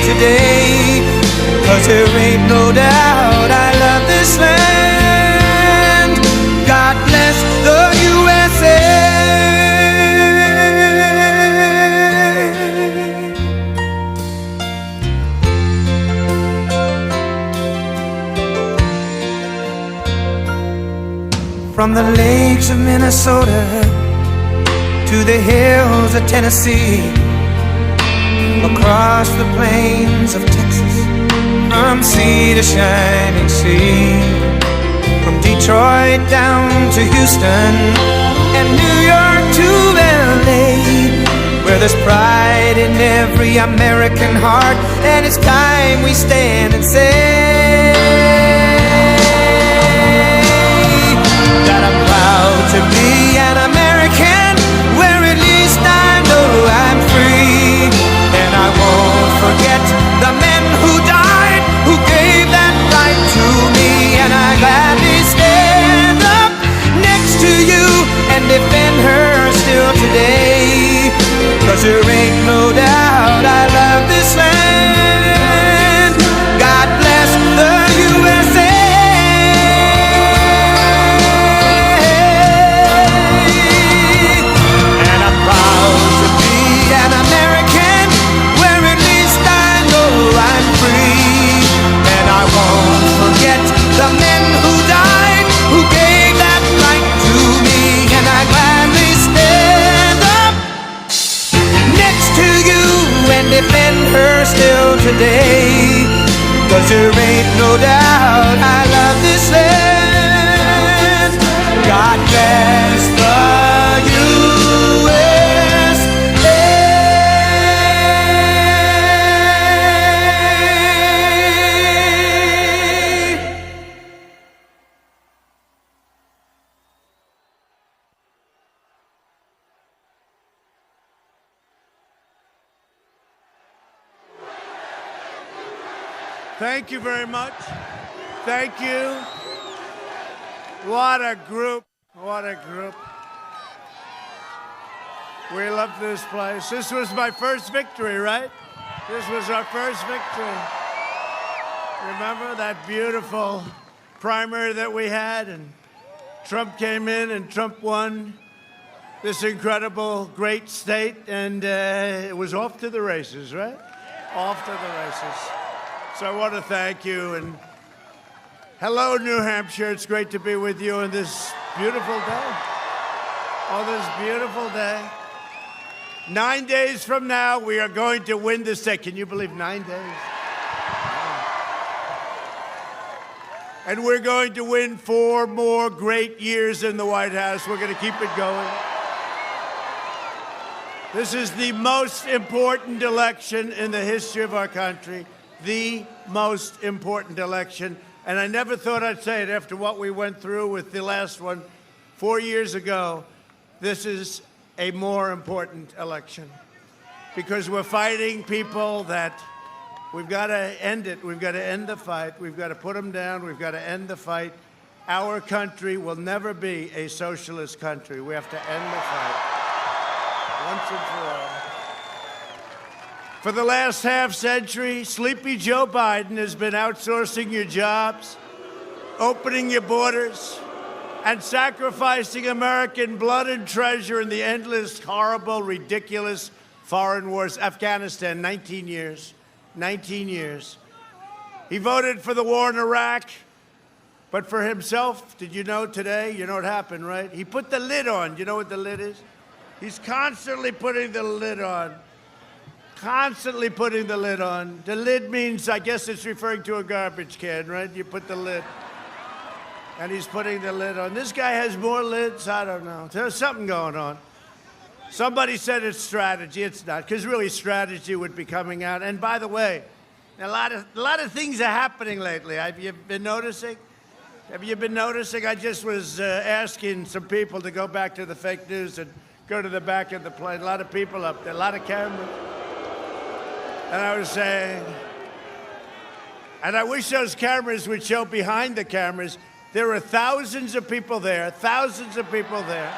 today. 'Cause there ain't no doubt I love this land. God bless the USA. From the lakes of Minnesota to the hills of Tennessee, across the plains of Texas, from sea to shining sea, from Detroit down to Houston and New York to LA, where there's pride in every American heart, and it's time we stand and say that I'm proud to be an American, where at least I know I'm free. And I won't forget the men who died, who gave that right to me. And I gladly stand up next to you and defend her still today. 'Cause there ain't no doubt I love this land. God bless the USA. The men who died, who gave that right to me. And I gladly stand up next to you and defend her still today. 'Cause there ain't no doubt I love this land. God bless the Thank you very much. Thank you. What a group. What a group. We love this place. This was my first victory, right? This was our first victory. Remember that beautiful primary that we had, and Trump came in and Trump won this incredible, great state, and it was off to the races, right? Off to the races. So I want to thank you, and hello, New Hampshire. It's great to be with you on this beautiful day. On this beautiful day. 9 days from now, we are going to win the state. Can you believe 9 days? And we're going to win 4 more great years in the White House. We're going to keep it going. This is the most important election in the history of our country. The most important election. And I never thought I'd say it after what we went through with the last one 4 years ago. This is a more important election because we're fighting people that we've got to end it. We've got to end the fight. We've got to put them down. We've got to end the fight. Our country will never be a socialist country. We have to end the fight once and for all. For the last half century, sleepy Joe Biden has been outsourcing your jobs, opening your borders, and sacrificing American blood and treasure in the endless, horrible, ridiculous foreign wars. Afghanistan, 19 years. 19 years. He voted for the war in Iraq, but for himself, did you know today? You know what happened, right? He put the lid on. You know what the lid is? He's constantly putting the lid on. Constantly putting the lid on. The lid means, I guess it's referring to a garbage can, right? You put the lid. And he's putting the lid on. This guy has more lids. I don't know. There's something going on. Somebody said it's strategy. It's not, because really strategy would be coming out. And by the way, a lot of things are happening lately. Have you been noticing? Have you been noticing? I just was asking some people to go back to the fake news and go to the back of the plane. A lot of people up there, a lot of cameras. And I was saying, and I wish those cameras would show behind the cameras. There are thousands of people there, thousands of people there,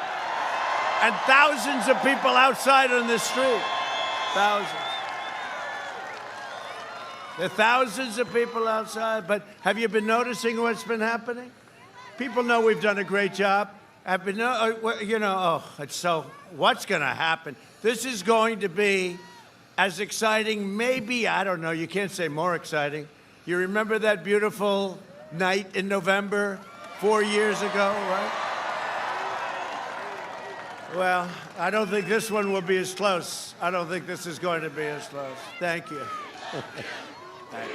and thousands of people outside on the street. Thousands. There are thousands of people outside, but have you been noticing what's been happening? People know we've done a great job. What's going to happen? This is going to be as exciting, maybe, I don't know, you can't say more exciting. You remember that beautiful night in November 4 years ago, right? Well, I don't think this one will be as close. I don't think this is going to be as close. Thank you. Thank you.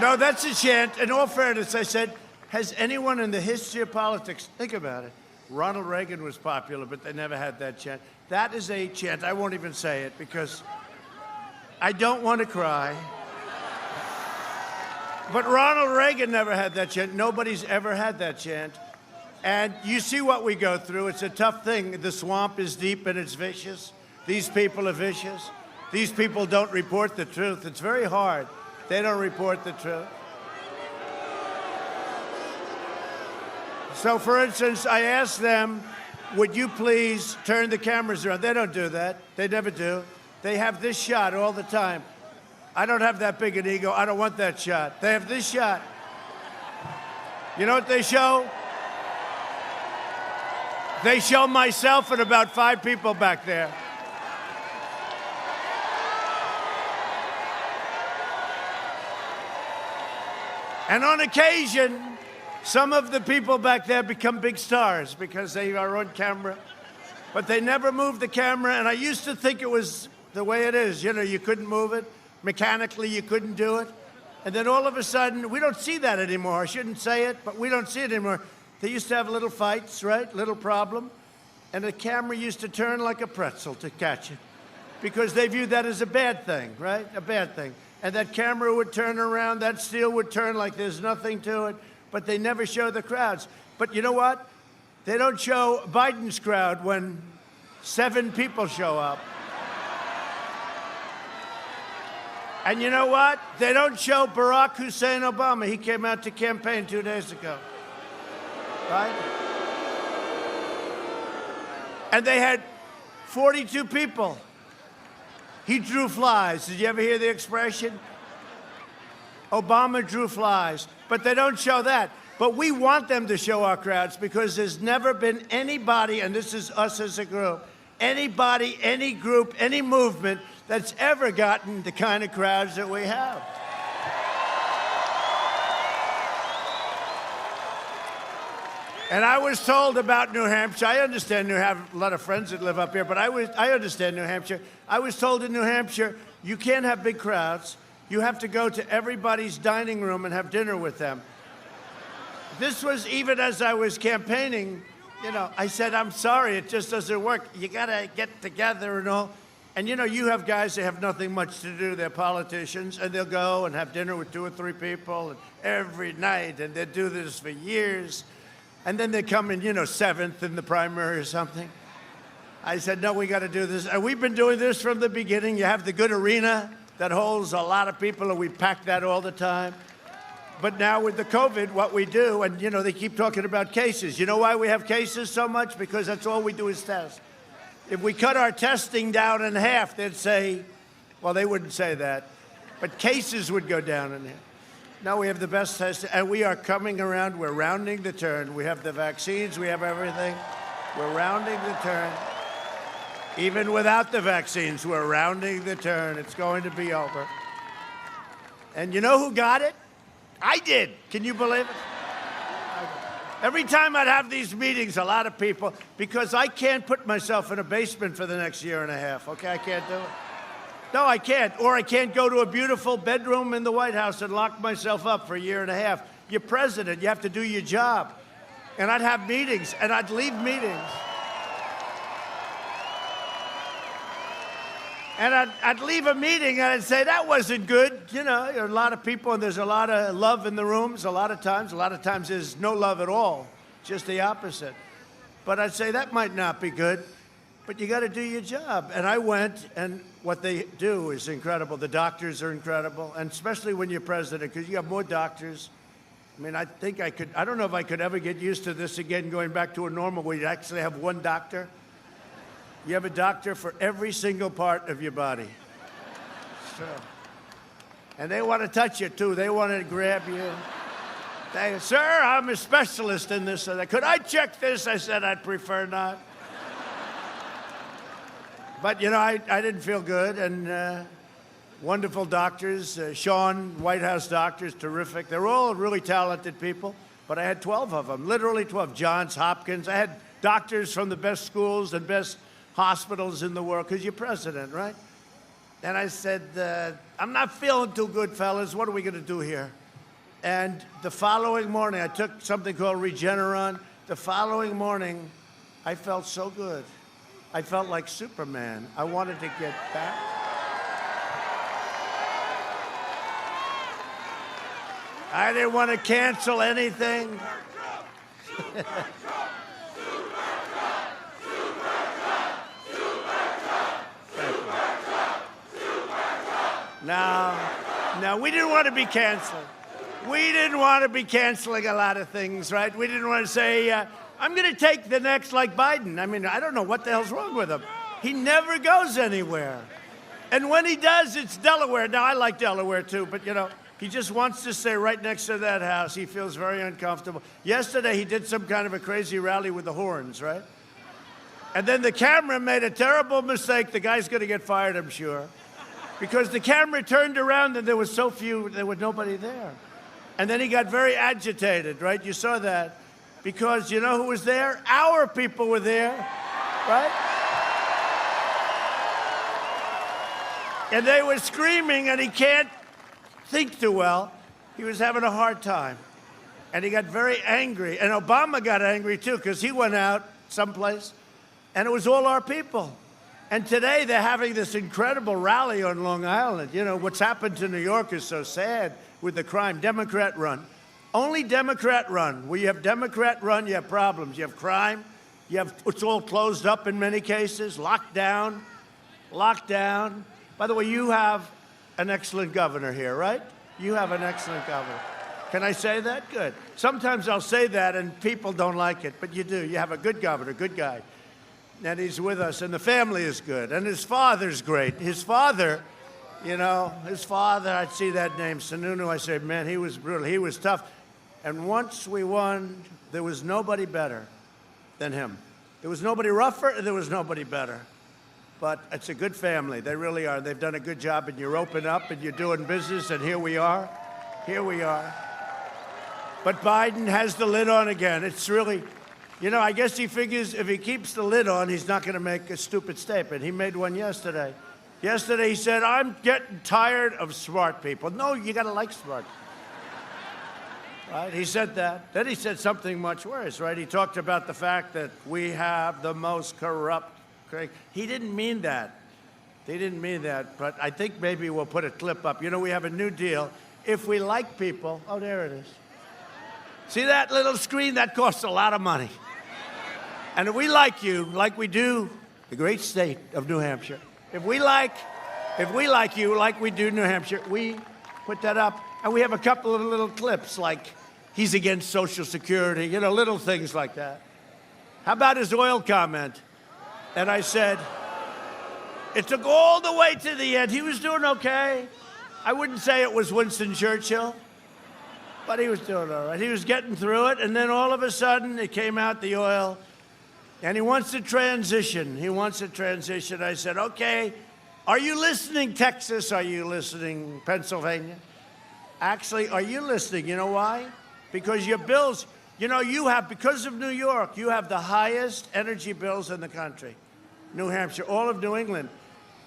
No, that's a chant. In all fairness, I said, has anyone in the history of politics, think about it, Ronald Reagan was popular, but they never had that chant. That is a chant. I won't even say it because I don't want to cry. But Ronald Reagan never had that chant. Nobody's ever had that chant. And you see what we go through. It's a tough thing. The swamp is deep and it's vicious. These people are vicious. These people don't report the truth. It's very hard. They don't report the truth. So, for instance, I asked them, would you please turn the cameras around? They don't do that. They never do. They have this shot all the time. I don't have that big an ego. I don't want that shot. They have this shot. You know what they show? They show myself and about 5 people back there. And on occasion, some of the people back there become big stars because they are on camera. But they never move the camera, and I used to think it was the way it is. You know, you couldn't move it. Mechanically, you couldn't do it. And then all of a sudden, we don't see that anymore. I shouldn't say it, but we don't see it anymore. They used to have little fights, right? Little problem. And the camera used to turn like a pretzel to catch it because they viewed that as a bad thing, right? A bad thing. And that camera would turn around, that steel would turn like there's nothing to it, but they never show the crowds. But you know what? They don't show Biden's crowd when 7 people show up. And you know what? They don't show Barack Hussein Obama. He came out to campaign 2 days ago, right? And they had 42 people. He drew flies. Did you ever hear the expression? Obama drew flies. But they don't show that. But we want them to show our crowds because there's never been anybody, and this is us as a group, anybody, any group, any movement that's ever gotten the kind of crowds that we have. And I was told about New Hampshire. I understand I have a lot of friends that live up here, but I understand New Hampshire. I was told in New Hampshire, you can't have big crowds. You have to go to everybody's dining room and have dinner with them. This was even as I was campaigning, you know, I said, I'm sorry, it just doesn't work. You gotta get together and all. And you know, you have guys that have nothing much to do. They're politicians, and they'll go and have dinner with 2 or 3 people and every night, and they'll do this for years. And then they come in, you know, 7th in the primary or something. I said, no, we got to do this. And we've been doing this from the beginning. You have the good arena that holds a lot of people, and we pack that all the time. But now with the COVID, what we do, and, you know, they keep talking about cases. You know why we have cases so much? Because that's all we do is test. If we cut our testing down in half, they'd say, well, they wouldn't say that, but cases would go down in half. Now we have the best test, and we are coming around. We're rounding the turn. We have the vaccines. We have everything. We're rounding the turn. Even without the vaccines, we're rounding the turn. It's going to be over. And you know who got it? I did. Can you believe it? Every time I'd have these meetings, a lot of people, because I can't put myself in a basement for the next year and a half, okay? I can't do it. No, I can't. Or I can't go to a beautiful bedroom in the White House and lock myself up for a year and a half. You're president. You have to do your job. And I'd have meetings, and I'd leave meetings. And I'd leave a meeting, and I'd say, that wasn't good. You know, there are a lot of people, and there's a lot of love in the rooms a lot of times. A lot of times there's no love at all, just the opposite. But I'd say, that might not be good. But you got to do your job. And I went, and what they do is incredible. The doctors are incredible, and especially when you're president, because you have more doctors, I mean, I think I could, I don't know if I could ever get used to this again, going back to a normal where you actually have one doctor. You have a doctor for every single part of your body. So, and they want to touch you, too. They want to grab you. They, sir, I'm a specialist in this. Could I check this? I said, I'd prefer not. But, you know, I didn't feel good, and wonderful doctors. Sean, White House doctors, terrific. They're all really talented people, but I had 12 of them, literally 12. Johns Hopkins. I had doctors from the best schools and best hospitals in the world, because you're president, right? And I said, I'm not feeling too good, fellas. What are we going to do here? And the following morning, I took something called Regeneron. The following morning, I felt so good. I felt like Superman. I wanted to get back. I didn't want to cancel anything. No, we didn't want to be canceled. We didn't want to be canceling a lot of things, right? We didn't want to say, I'm going to take the next like Biden. I mean, I don't know what the hell's wrong with him. He never goes anywhere. And when he does, it's Delaware. Now, I like Delaware, too, but, you know, he just wants to stay right next to that house. He feels very uncomfortable. Yesterday, he did some kind of a crazy rally with the horns, right? And then the camera made a terrible mistake. The guy's going to get fired, I'm sure. Because the camera turned around and there was nobody there. And then he got very agitated, right? You saw that. Because you know who was there? Our people were there, right? And they were screaming, and he can't think too well. He was having a hard time. And he got very angry. And Obama got angry, too, because he went out someplace, and it was all our people. And today they're having this incredible rally on Long Island. You know, what's happened to New York is so sad with the crime. Democrat run. Only Democrat run. Where you have Democrat run, you have problems. You have crime. It's all closed up in many cases. Locked down. By the way, you have an excellent governor here, right? You have an excellent governor. Can I say that? Good. Sometimes I'll say that and people don't like it, but you do. You have a good governor, good guy. And he's with us, and the family is good, and his father's great. His father, you know, I'd see that name, Sununu, I say, man, he was brutal, he was tough. And once we won, there was nobody better than him. There was nobody rougher, and there was nobody better. But it's a good family, they really are. They've done a good job, and you're open up, and you're doing business, and here we are. But Biden has the lid on again. It's really... You know, I guess he figures if he keeps the lid on, he's not going to make a stupid statement. He made one yesterday. Yesterday he said, I'm getting tired of smart people. No, you got to like smart people. Right? He said that. Then he said something much worse, right? He talked about the fact that we have the most corrupt... He didn't mean that. But I think maybe we'll put a clip up. You know, we have a new deal. If we like people... Oh, there it is. See that little screen? That costs a lot of money. And if we like you, like we do the great state of New Hampshire, if we like you like we do New Hampshire, we put that up. And we have a couple of little clips, like he's against Social Security, you know, little things like that. How about his oil comment? And I said, it took all the way to the end. He was doing okay. I wouldn't say it was Winston Churchill, but he was doing all right. He was getting through it, and then all of a sudden, it came out, the oil, and he wants to transition. I said, okay, are you listening, Texas? Are you listening, Pennsylvania? Actually, are you listening? You know why? Because your bills, you know, because of New York, you have the highest energy bills in the country. New Hampshire, all of New England,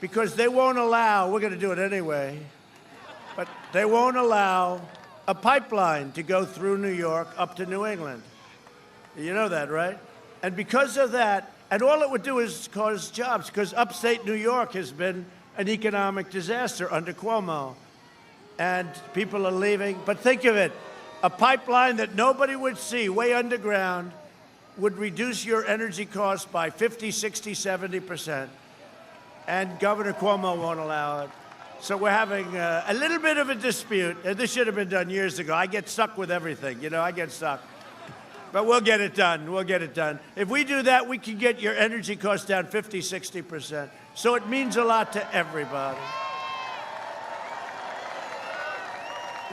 because they won't allow, we're going to do it anyway, but they won't allow a pipeline to go through New York up to New England. You know that, right? And because of that, and all it would do is cause jobs, because upstate New York has been an economic disaster under Cuomo. And people are leaving. But think of it, a pipeline that nobody would see, way underground, would reduce your energy costs by 50, 60, 70%. And Governor Cuomo won't allow it. So we're having a little bit of a dispute. This should have been done years ago. I get stuck with everything, you know, I get stuck. But we'll get it done. We'll get it done. If we do that, we can get your energy costs down 50, 60%. So it means a lot to everybody.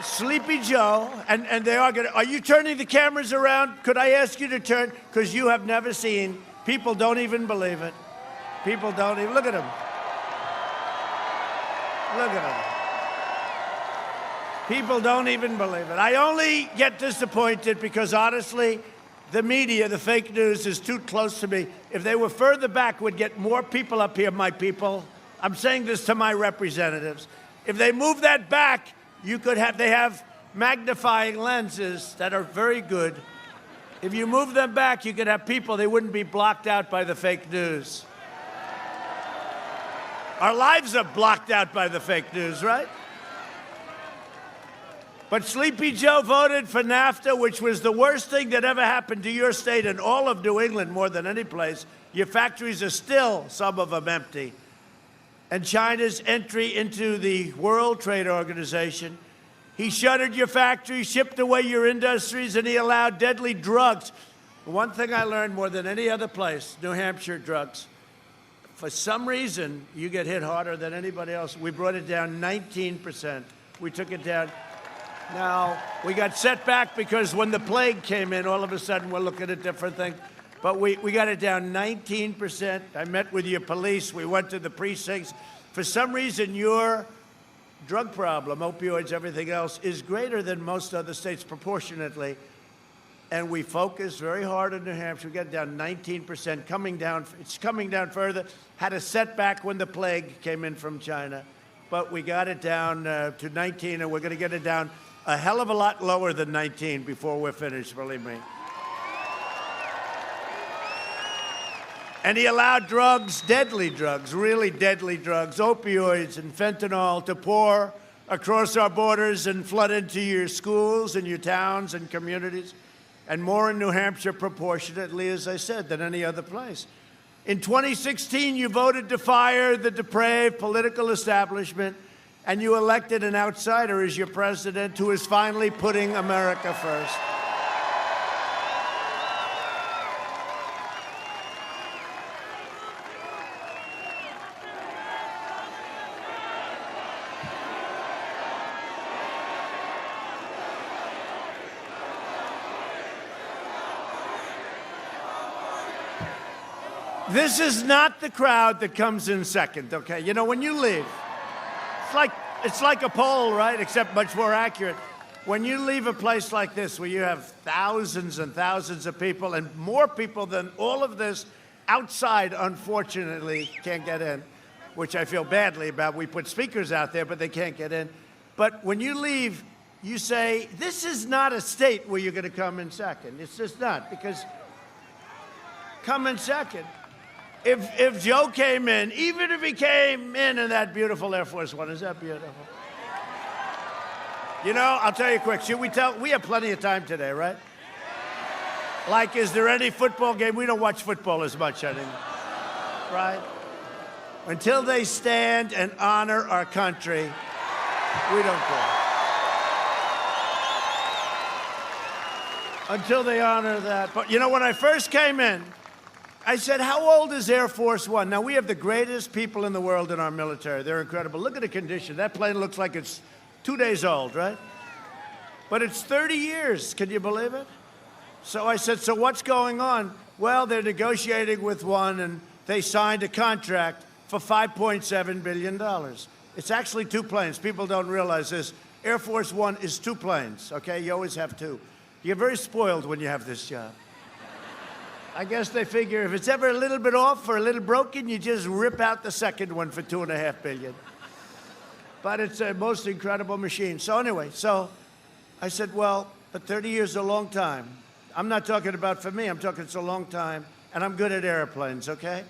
Sleepy Joe, and they are going to... Are you turning the cameras around? Could I ask you to turn? Because you have never seen. People don't even believe it. People don't even... Look at him. Look at him. People don't even believe it. I only get disappointed because, honestly, the media, the fake news, is too close to me. If they were further back, we'd get more people up here, my people. I'm saying this to my representatives. If they move that back, you could have... They have magnifying lenses that are very good. If you move them back, you could have people, they wouldn't be blocked out by the fake news. Our lives are blocked out by the fake news, right? But Sleepy Joe voted for NAFTA, which was the worst thing that ever happened to your state and all of New England more than any place. Your factories are still, some of them, empty. And China's entry into the World Trade Organization. He shuttered your factories, shipped away your industries, and he allowed deadly drugs. One thing I learned more than any other place, New Hampshire drugs. For some reason, you get hit harder than anybody else. We brought it down 19%. We took it down. Now, we got set back because when the plague came in, all of a sudden we're looking at different things. But we got it down 19%. I met with your police. We went to the precincts. For some reason, your drug problem, opioids, everything else, is greater than most other states proportionately. And we focused very hard in New Hampshire. We got it down 19%, coming down. It's coming down further. Had a setback when the plague came in from China. But we got it down to 19, and we're going to get it down a hell of a lot lower than 19 before we're finished, believe me. And he allowed drugs, deadly drugs, really deadly drugs, opioids and fentanyl, to pour across our borders and flood into your schools and your towns and communities. And more in New Hampshire proportionately, as I said, than any other place. In 2016, you voted to fire the depraved political establishment, and you elected an outsider as your president who is finally putting America first. This is not the crowd that comes in second, okay? You know, when you leave, it's like a poll, right? Except much more accurate. When you leave a place like this where you have thousands and thousands of people and more people than all of this outside, unfortunately, can't get in, which I feel badly about. We put speakers out there, but they can't get in. But when you leave, you say, this is not a state where you're going to come in second. It's just not, because come in second. If Joe came in, even if he came in that beautiful Air Force One, is that beautiful? You know, I'll tell you quick. Should we tell? We have plenty of time today, right? Like, is there any football game? We don't watch football as much anymore, right? Until they stand and honor our country, we don't care. Until they honor that. But, you know, when I first came in, I said, how old is Air Force One? Now, we have the greatest people in the world in our military. They're incredible. Look at the condition. That plane looks like it's 2 days old, right? But it's 30 years. Can you believe it? So I said, so what's going on? Well, they're negotiating with one, and they signed a contract for $5.7 billion. It's actually 2 planes. People don't realize this. Air Force One is 2 planes, okay? You always have 2. You're very spoiled when you have this job. I guess they figure if it's ever a little bit off or a little broken, you just rip out the second one for $2.5 billion. But it's a most incredible machine. So anyway, so I said, well, but 30 years is a long time. I'm not talking about for me. I'm talking it's a long time. And I'm good at airplanes, okay?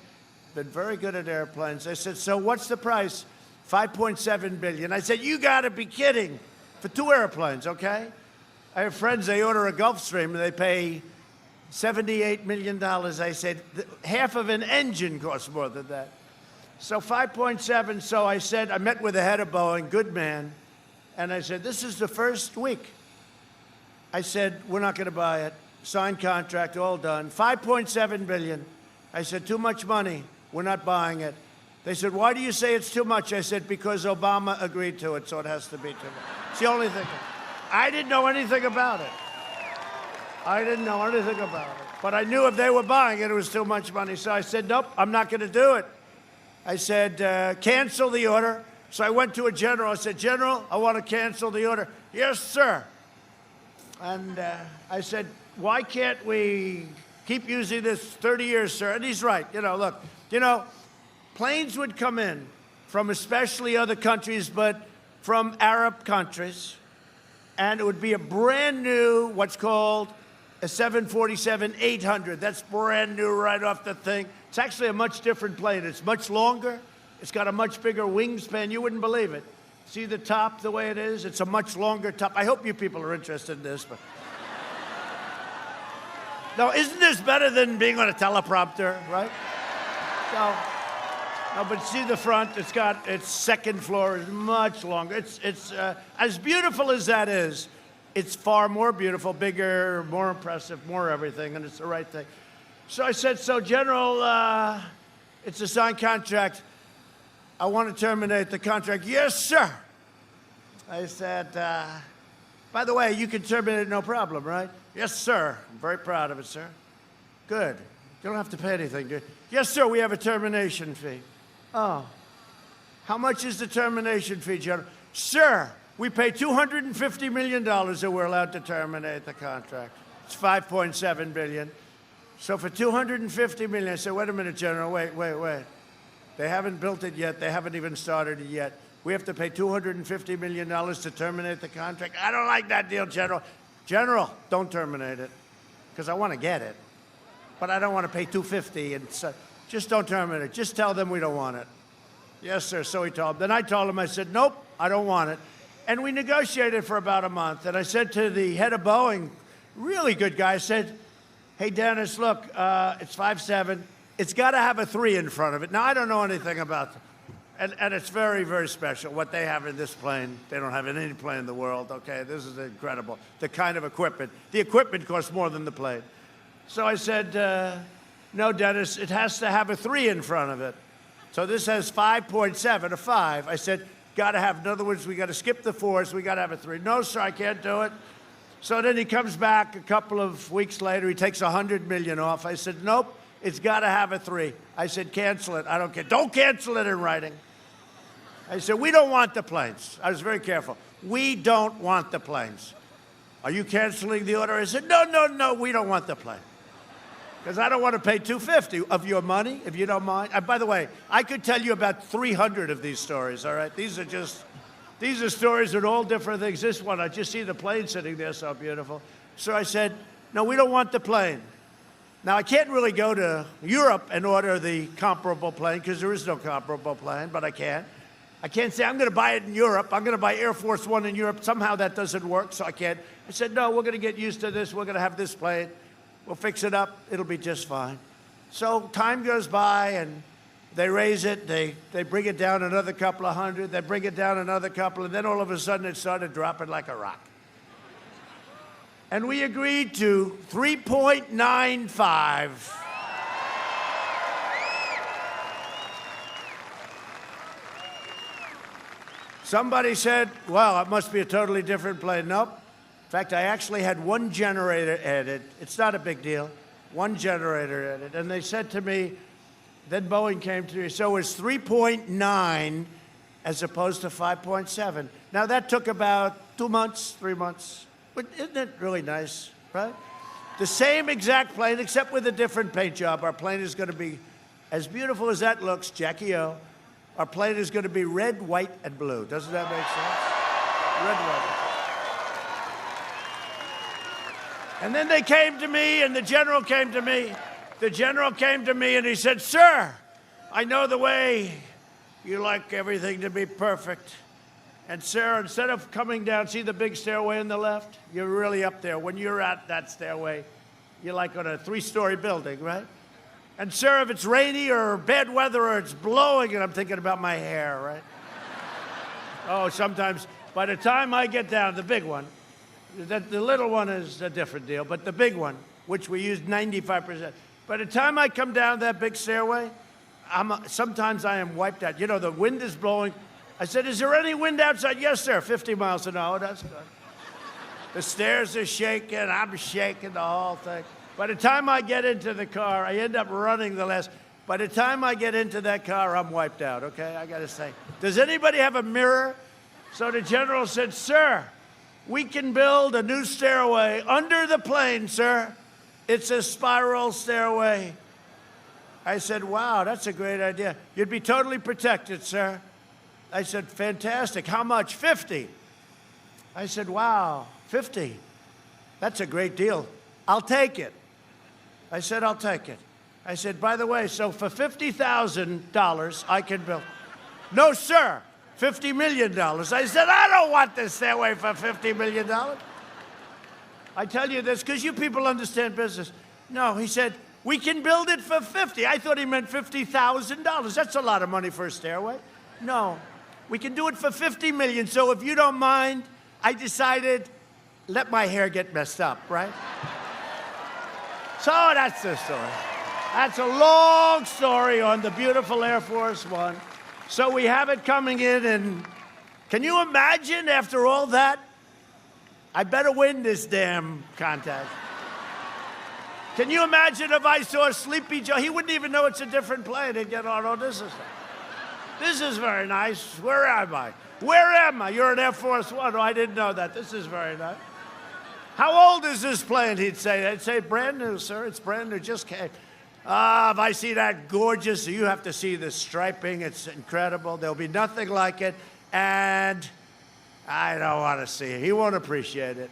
Been very good at airplanes. I said, so what's the price? $5.7 billion. I said, you got to be kidding. For 2 airplanes, okay? I have friends, they order a Gulfstream, and they pay $78 million. I said, half of an engine costs more than that. So 5.7, so I said, I met with the head of Boeing, good man, and I said, this is the first week. I said, we're not going to buy it. Signed contract, all done. 5.7 billion. I said, too much money. We're not buying it. They said, why do you say it's too much? I said, because Obama agreed to it, so it has to be too much. It's the only thing. I didn't know anything about it. I didn't know anything about it. But I knew if they were buying it, it was too much money. So I said, nope, I'm not going to do it. I said, cancel the order. So I went to a general. I said, General, I want to cancel the order. Yes, sir. And I said, why can't we keep using this 30 years, sir? And he's right. Look, planes would come in from especially other countries, but from Arab countries, and it would be a brand new, what's called a 747-800. That's brand new right off the thing. It's actually a much different plane. It's much longer. It's got a much bigger wingspan. You wouldn't believe it. See the top the way it is? It's a much longer top. I hope you people are interested in this. But no, isn't this better than being on a teleprompter, right? No, but see the front. It's got its second floor is much longer. It's as beautiful as that is. It's far more beautiful, bigger, more impressive, more everything, and it's the right thing. So I said, so General, it's a signed contract. I want to terminate the contract. Yes, sir. I said, by the way, you can terminate it, no problem, right? Yes, sir. I'm very proud of it, sir. Good. You don't have to pay anything, do you? Yes, sir, we have a termination fee. Oh. How much is the termination fee, General? Sir, we pay $250 million that we're allowed to terminate the contract. It's $5.7 billion. So for $250 million, I said, wait a minute, General, wait. They haven't built it yet. They haven't even started it yet. We have to pay $250 million to terminate the contract. I don't like that deal, General. General, don't terminate it, because I want to get it. But I don't want to pay $250, and so just don't terminate it. Just tell them we don't want it. Yes, sir, so he told him. Then I told him, I said, nope, I don't want it. And we negotiated for about a month. And I said to the head of Boeing, really good guy, I said, hey, Dennis, look, it's 5.7. It's got to have a 3 in front of it. Now, I don't know anything about it. And it's very, very special. What they have in this plane, they don't have in any plane in the world, okay? This is incredible. The kind of equipment. The equipment costs more than the plane. So I said, no, Dennis, it has to have a 3 in front of it. So this has 5.7, a 5. I said, got to have, in other words, we got to skip the 4s, we got to have a 3. No, sir, I can't do it. So then he comes back a couple of weeks later, he takes $100 million off. I said, nope, it's got to have a 3. I said, cancel it, I don't care. Don't cancel it in writing. I said, we don't want the planes. I was very careful. We don't want the planes. Are you canceling the order? I said, no, we don't want the plane. Because I don't want to pay $250 of your money, if you don't mind. By the way, I could tell you about 300 of these stories, all right? These are stories that all different things. This one, I just see the plane sitting there so beautiful. So I said, no, we don't want the plane. Now, I can't really go to Europe and order the comparable plane, because there is no comparable plane, but I can. I can't say, I'm going to buy it in Europe. I'm going to buy Air Force One in Europe. Somehow that doesn't work, so I can't. I said, no, we're going to get used to this. We're going to have this plane. We'll fix it up. It'll be just fine. So time goes by, and they raise it. They bring it down another couple of hundred. They bring it down another couple, and then all of a sudden it started dropping like a rock. And we agreed to 3.95. Somebody said, well, it must be a totally different plane. Nope. In fact, I actually had one generator added. It's not a big deal. One generator added. And they said to me, then Boeing came to me, so it's 3.9 as opposed to 5.7. Now, that took about 2 months, 3 months. But isn't it really nice, right? The same exact plane, except with a different paint job. Our plane is going to be as beautiful as that looks, Jackie O. Our plane is going to be red, white, and blue. Doesn't that make sense? Red, white. And then they came to me, and the general came to me. The general came to me, and he said, sir, I know the way you like everything to be perfect. And sir, instead of coming down, see the big stairway on the left? You're really up there. When you're at that stairway, you're like on a 3-story building, right? And sir, if it's rainy or bad weather or it's blowing, and I'm thinking about my hair, right? Oh, sometimes by the time I get down, the big one, the little one is a different deal, but the big one, which we use 95%, by the time I come down that big stairway, sometimes I am wiped out. You know, the wind is blowing. I said, is there any wind outside? Yes, sir, 50 miles an hour. That's good. The stairs are shaking. I'm shaking the whole thing. By the time I get into the car, I end up running the last. By the time I get into that car, I'm wiped out, okay? I got to say. Does anybody have a mirror? So the general said, sir, we can build a new stairway under the plane, sir. It's a spiral stairway. I said, wow, that's a great idea. You'd be totally protected, sir. I said, fantastic. How much? 50. I said, wow, 50. That's a great deal. I'll take it. I said, I'll take it. I said, by the way, so for $50,000, I can build. No, sir, $50 million. I said, I don't want this stairway for $50 million. I tell you this because you people understand business. No, he said, we can build it for 50. I thought he meant $50,000. That's a lot of money for a stairway. No, we can do it for 50 million. So if you don't mind, I decided, let my hair get messed up, right? So that's the story. That's a long story on the beautiful Air Force One. So we have it coming in, and can you imagine after all that? I better win this damn contest. Can you imagine if I saw Sleepy Joe? He wouldn't even know it's a different plane. He'd get, oh, no, this is very nice. Where am I? Where am I? You're an Air Force One. Oh, I didn't know that. This is very nice. How old is this plane? He'd say. I'd say, brand new, sir. It's brand new. Just came. If I see that gorgeous, you have to see the striping. It's incredible. There'll be nothing like it. And I don't want to see it. He won't appreciate it.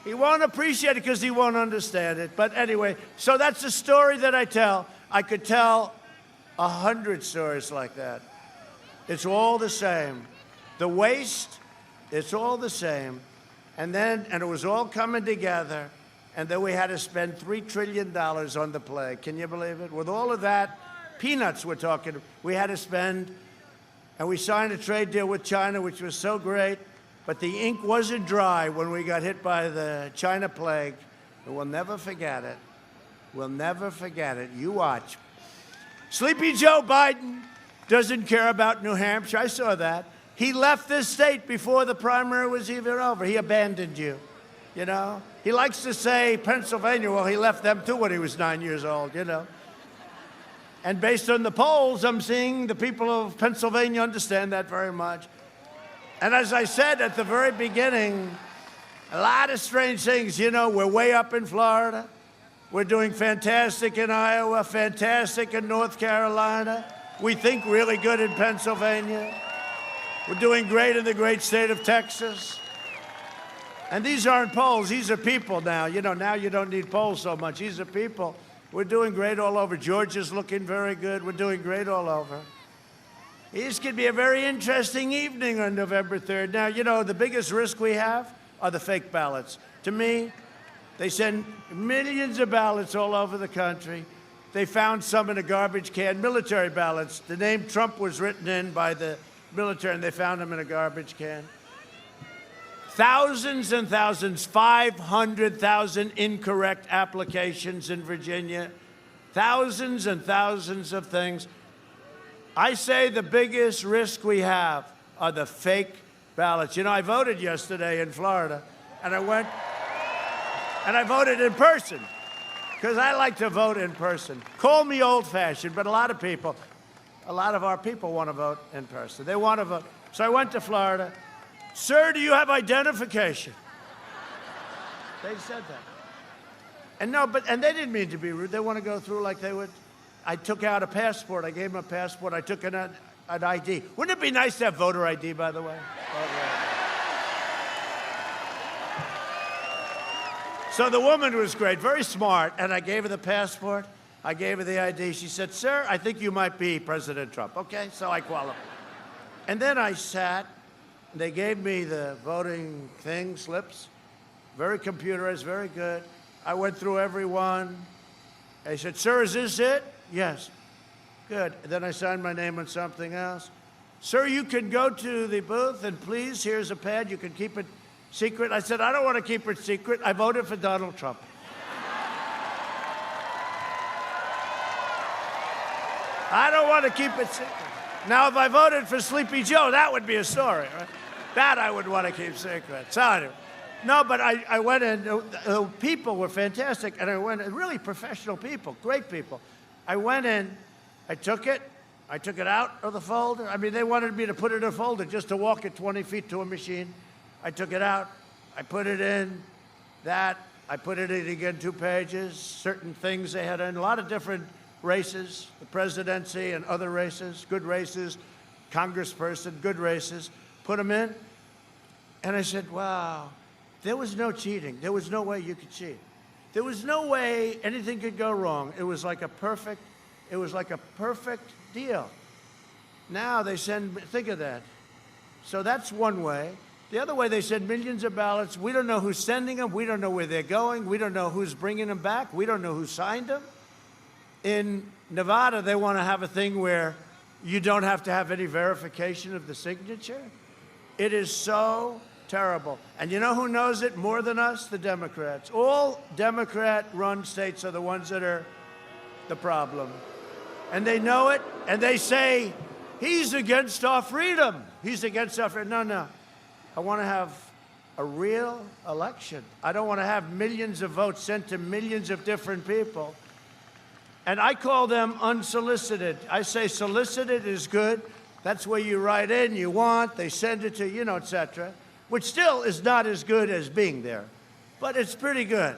He won't appreciate it because he won't understand it. But anyway, so that's the story that I tell. I could tell 100 stories like that. It's all the same. The waste, it's all the same. And it was all coming together. And then we had to spend $3 trillion on the plague. Can you believe it? With all of that, peanuts we're talking, we had to spend, and we signed a trade deal with China, which was so great. But the ink wasn't dry when we got hit by the China plague. And we'll never forget it. We'll never forget it. You watch. Sleepy Joe Biden doesn't care about New Hampshire. I saw that. He left this state before the primary was even over. He abandoned you, you know? He likes to say Pennsylvania, well, he left them too when he was 9 years old, you know? And based on the polls, I'm seeing the people of Pennsylvania understand that very much. And as I said at the very beginning, a lot of strange things. You know, we're way up in Florida. We're doing fantastic in Iowa, fantastic in North Carolina. We think really good in Pennsylvania. We're doing great in the great state of Texas. And these aren't polls. These are people now. You know, now you don't need polls so much. These are people. We're doing great all over. Georgia's looking very good. We're doing great all over. This could be a very interesting evening on November 3rd. Now, you know, the biggest risk we have are the fake ballots. To me, they send millions of ballots all over the country. They found some in a garbage can, military ballots. The name Trump was written in by the military, and they found them in a garbage can. Thousands and thousands, 500,000 incorrect applications in Virginia. Thousands and thousands of things. I say the biggest risk we have are the fake ballots. You know, I voted yesterday in Florida, and I voted in person, because I like to vote in person. Call me old-fashioned, but a lot of our people want to vote in person. They want to vote. So I went to Florida. Sir, do you have identification? They said that. And they didn't mean to be rude. They want to go through like they would. I took out a passport. I gave them a passport. I took an ID. Wouldn't it be nice to have voter ID, by the way? So the woman was great, very smart, and I gave her the passport. I gave her the ID. She said, sir, I think you might be President Trump. Okay, so I qualified. And then I sat. They gave me the voting thing, slips, very computerized, very good. I went through every one. I said, sir, is this it? Yes. Good. Then I signed my name on something else. Sir, you can go to the booth and please, here's a pad. You can keep it secret. I said, I don't want to keep it secret. I voted for Donald Trump. I don't want to keep it secret. Now, if I voted for Sleepy Joe, that would be a story, right? That I would want to keep secret. So anyway. No, but I went in. The people were fantastic, and I went in, really professional people, great people. I went in, I took it out of the folder. I mean, they wanted me to put it in a folder just to walk it 20 feet to a machine. I took it out, I put it in that, I put it in again 2 pages, certain things they had in, a lot of different races, the presidency and other races, good races, congressperson, good races, put them in. And I said, wow, there was no cheating. There was no way you could cheat. There was no way anything could go wrong. It was like a perfect deal. Now they send, think of that. So that's one way. The other way, they send millions of ballots. We don't know who's sending them. We don't know where they're going. We don't know who's bringing them back. We don't know who signed them. In Nevada, they want to have a thing where you don't have to have any verification of the signature. It is so terrible. And you know who knows it more than us? The Democrats. All Democrat-run states are the ones that are the problem. And they know it, and they say, he's against our freedom. He's against our freedom. No, no. I want to have a real election. I don't want to have millions of votes sent to millions of different people. And I call them unsolicited. I say solicited is good. That's where you write in, you want, they send it to you, et cetera, which still is not as good as being there. But it's pretty good.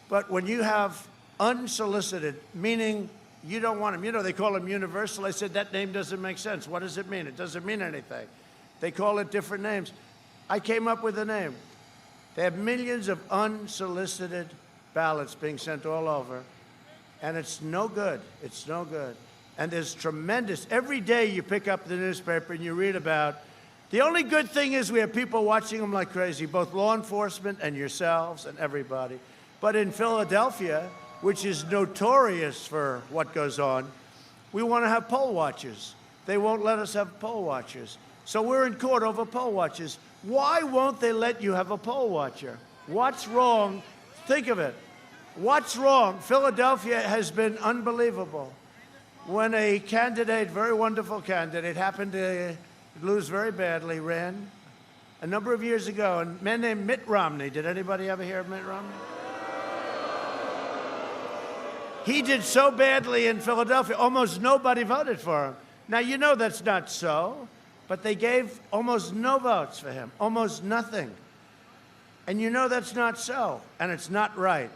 But when you have unsolicited, meaning you don't want them, they call them universal. I said, that name doesn't make sense. What does it mean? It doesn't mean anything. They call it different names. I came up with a name. They have millions of unsolicited ballots being sent all over, and it's no good. It's no good. And there's tremendous, every day you pick up the newspaper and you read about, the only good thing is we have people watching them like crazy, both law enforcement and yourselves and everybody. But in Philadelphia, which is notorious for what goes on, we want to have poll watchers. They won't let us have poll watchers. So we're in court over poll watchers. Why won't they let you have a poll watcher? What's wrong? Think of it. What's wrong? Philadelphia has been unbelievable. When a candidate, very wonderful candidate, happened to lose very badly, ran a number of years ago, a man named Mitt Romney. Did anybody ever hear of Mitt Romney? He did so badly in Philadelphia, almost nobody voted for him. Now, you know that's not so, but they gave almost no votes for him, almost nothing. And you know that's not so, and it's not right.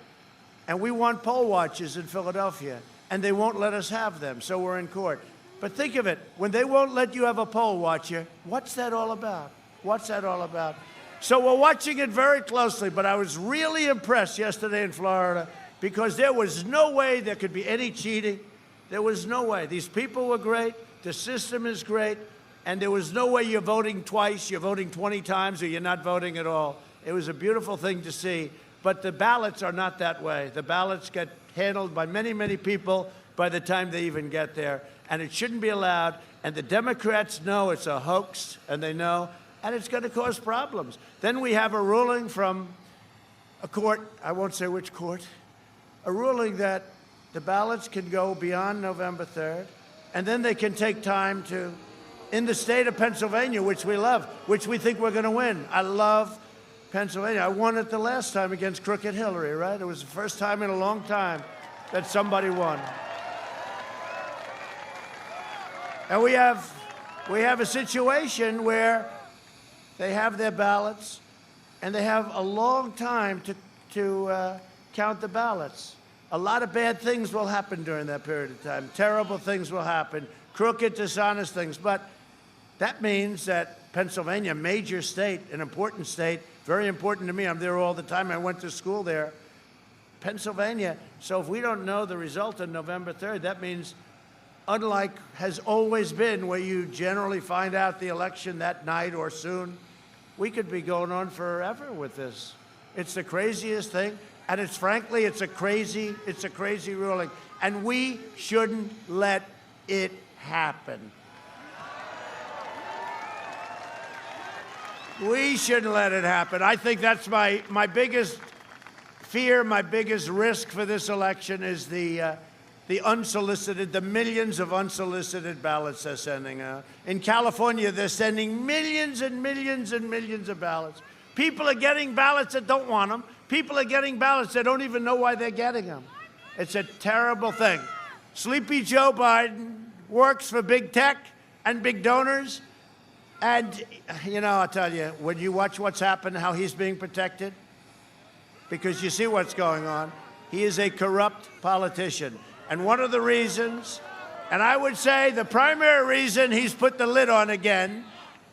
And we want poll watchers in Philadelphia, and they won't let us have them, so we're in court. But think of it, when they won't let you have a poll watcher, what's that all about? What's that all about? So we're watching it very closely, but I was really impressed yesterday in Florida because there was no way there could be any cheating. There was no way. These people were great, the system is great, and there was no way you're voting twice, you're voting 20 times, or you're not voting at all. It was a beautiful thing to see. But the ballots are not that way. The ballots get handled by many, many people by the time they even get there. And it shouldn't be allowed. And the Democrats know it's a hoax, and they know, and it's going to cause problems. Then we have a ruling from a court, I won't say which court, a ruling that the ballots can go beyond November 3rd, and then they can take time to, in the state of Pennsylvania, which we love, which we think we're going to win. I love Pennsylvania. I won it the last time against Crooked Hillary, right? It was the first time in a long time that somebody won. And we have a situation where they have their ballots, and they have a long time to count the ballots. A lot of bad things will happen during that period of time. Terrible things will happen, crooked, dishonest things. But that means that Pennsylvania, a major state, an important state, very important to me. I'm there all the time. I went to school there. Pennsylvania. So if we don't know the result on November 3rd, that means, unlike has always been where you generally find out the election that night or soon, we could be going on forever with this. It's the craziest thing. And it's frankly, it's a crazy ruling. And we shouldn't let it happen. We shouldn't let it happen. I think that's my biggest fear, my biggest risk for this election is the unsolicited, the millions of unsolicited ballots they're sending out. In California, they're sending millions and millions and millions of ballots. People are getting ballots that don't want them. People are getting ballots that don't even know why they're getting them. It's a terrible thing. Sleepy Joe Biden works for big tech and big donors. And, you know, I'll tell you, when you watch what's happened, how he's being protected, because you see what's going on, he is a corrupt politician. And one of the reasons, and I would say the primary reason he's put the lid on again,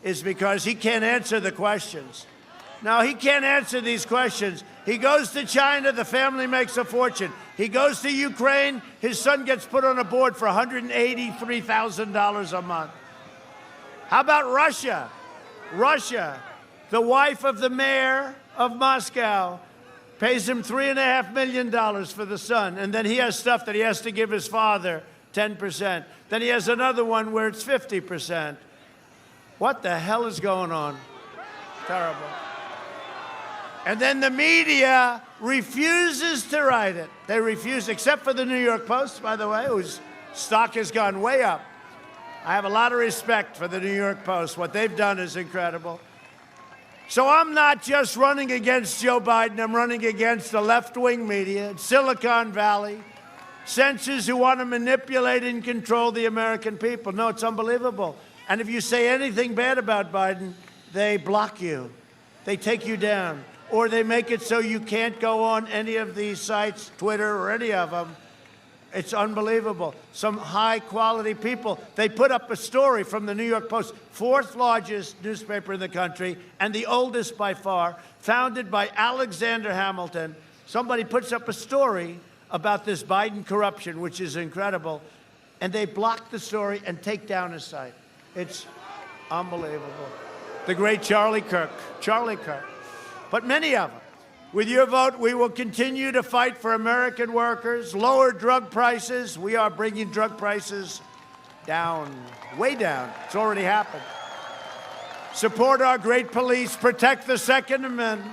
is because he can't answer the questions. Now, he can't answer these questions. He goes to China, the family makes a fortune. He goes to Ukraine, his son gets put on a board for $183,000 a month. How about Russia? Russia, the wife of the mayor of Moscow, pays him $3.5 million for the son, and then he has stuff that he has to give his father, 10%. Then he has another one where it's 50%. What the hell is going on? Terrible. And then the media refuses to write it. They refuse, except for the New York Post, by the way, whose stock has gone way up. I have a lot of respect for the New York Post. What they've done is incredible. So I'm not just running against Joe Biden. I'm running against the left-wing media, Silicon Valley, censors who want to manipulate and control the American people. No, it's unbelievable. And if you say anything bad about Biden, they block you. They take you down. Or they make it so you can't go on any of these sites, Twitter or any of them. It's unbelievable. Some high-quality people. They put up a story from the New York Post, fourth largest newspaper in the country, and the oldest by far, founded by Alexander Hamilton. Somebody puts up a story about this Biden corruption, which is incredible, and they block the story and take down his site. It's unbelievable. The great Charlie Kirk. But many of them. With your vote, we will continue to fight for American workers, lower drug prices. We are bringing drug prices down, way down. It's already happened. Support our great police, protect the Second Amendment,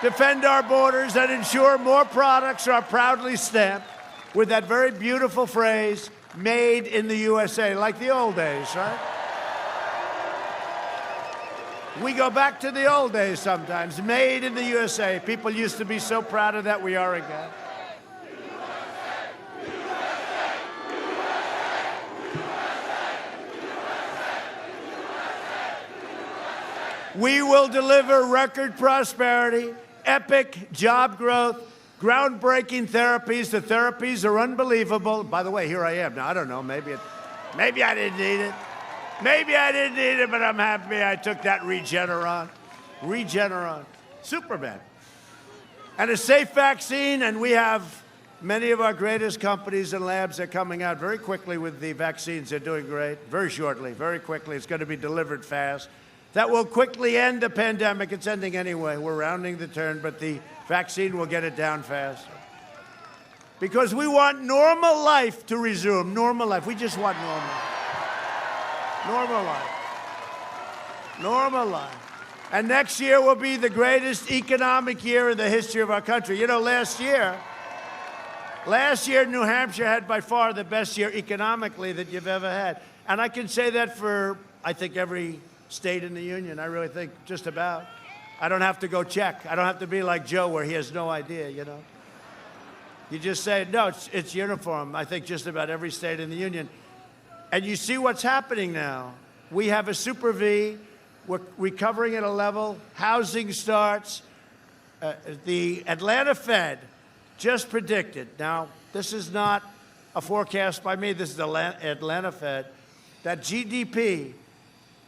defend our borders, and ensure more products are proudly stamped with that very beautiful phrase, made in the USA, like the old days, right? We go back to the old days sometimes, made in the USA. People used to be so proud of that. We are again. We will deliver record prosperity, epic job growth, groundbreaking therapies. The therapies are unbelievable. By the way, here I am. Now, I don't know, maybe I didn't need it. Maybe I didn't need it, but I'm happy I took that Regeneron. Superman. And a safe vaccine, and we have many of our greatest companies and labs are coming out very quickly with the vaccines. They're doing great, very shortly, very quickly. It's going to be delivered fast. That will quickly end the pandemic. It's ending anyway. We're rounding the turn, but the vaccine will get it down fast. Because we want normal life to resume, normal life. We just want normal. Normal life. And next year will be the greatest economic year in the history of our country. You know, last year, New Hampshire had by far the best year economically that you've ever had. And I can say that for, I think, every state in the union. I really think just about. I don't have to go check. I don't have to be like Joe where he has no idea, you know. You just say, no, it's uniform. I think just about every state in the union. And you see what's happening now. We have a super V. We're recovering at a level. Housing starts. The Atlanta Fed just predicted. Now, this is not a forecast by me. This is the Atlanta Fed. That GDP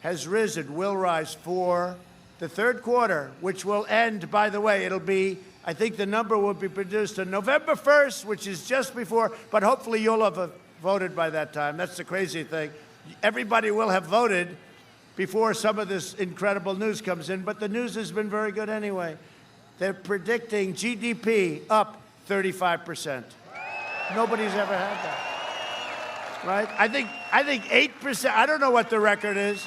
has risen, will rise for the third quarter, which will end, by the way, it'll be, I think the number will be produced on November 1st, which is just before, but hopefully you'll have voted by that time. That's the crazy thing. Everybody will have voted before some of this incredible news comes in, but the news has been very good anyway. they're predicting GDP up 35%. Nobody's ever had that, right? I think 8%, I don't know what the record is,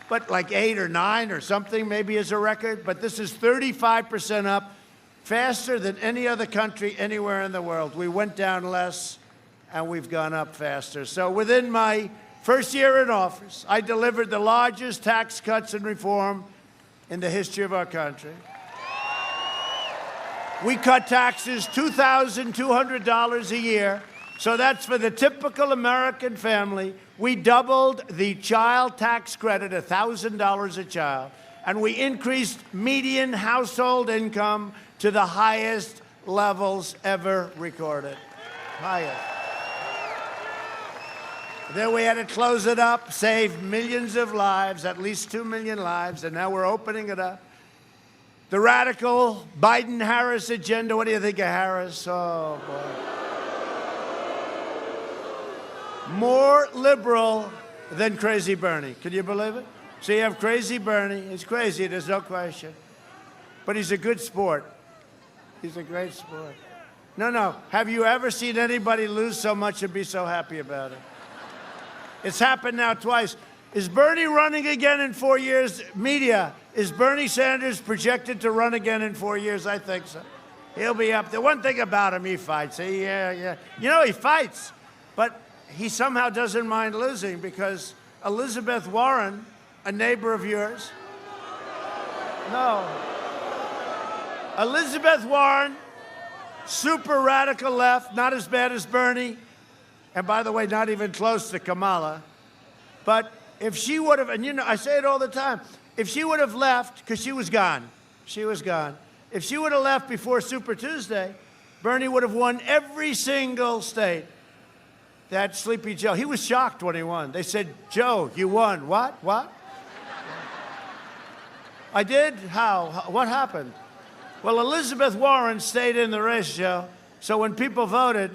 but like 8 or 9 or something maybe is a record, but this is 35% up, faster than any other country anywhere in the world. We went down less, and we've gone up faster. So within my first year in office, I delivered the largest tax cuts and reform in the history of our country. We cut taxes $2,200 a year, so that's for the typical American family. We doubled the child tax credit, $1,000 a child, and we increased median household income to the highest levels ever recorded. Highest. Then we had to close it up, save millions of lives, at least 2 million lives, and now we're opening it up. The radical Biden-Harris agenda, what do you think of Harris? Oh, boy. More liberal than Crazy Bernie. Can you believe it? So you have Crazy Bernie. He's crazy, there's no question. But he's a good sport. He's a great sport. No. Have you ever seen anybody lose so much and be so happy about it? It's happened now twice. Is Bernie running again in 4 years? Media, is Bernie Sanders projected to run again in 4 years? I think so. He'll be up there. One thing about him, he fights. Yeah. You know, he fights, but he somehow doesn't mind losing because Elizabeth Warren, a neighbor of yours. No. Elizabeth Warren, super radical left, not as bad as Bernie. And by the way, not even close to Kamala. But if she would have, and you know, I say it all the time, if she would have left, because she was gone. If she would have left before Super Tuesday, Bernie would have won every single state. That Sleepy Joe, he was shocked when he won. They said, Joe, you won. What? I did? How? What happened? Well, Elizabeth Warren stayed in the race, Joe. So when people voted,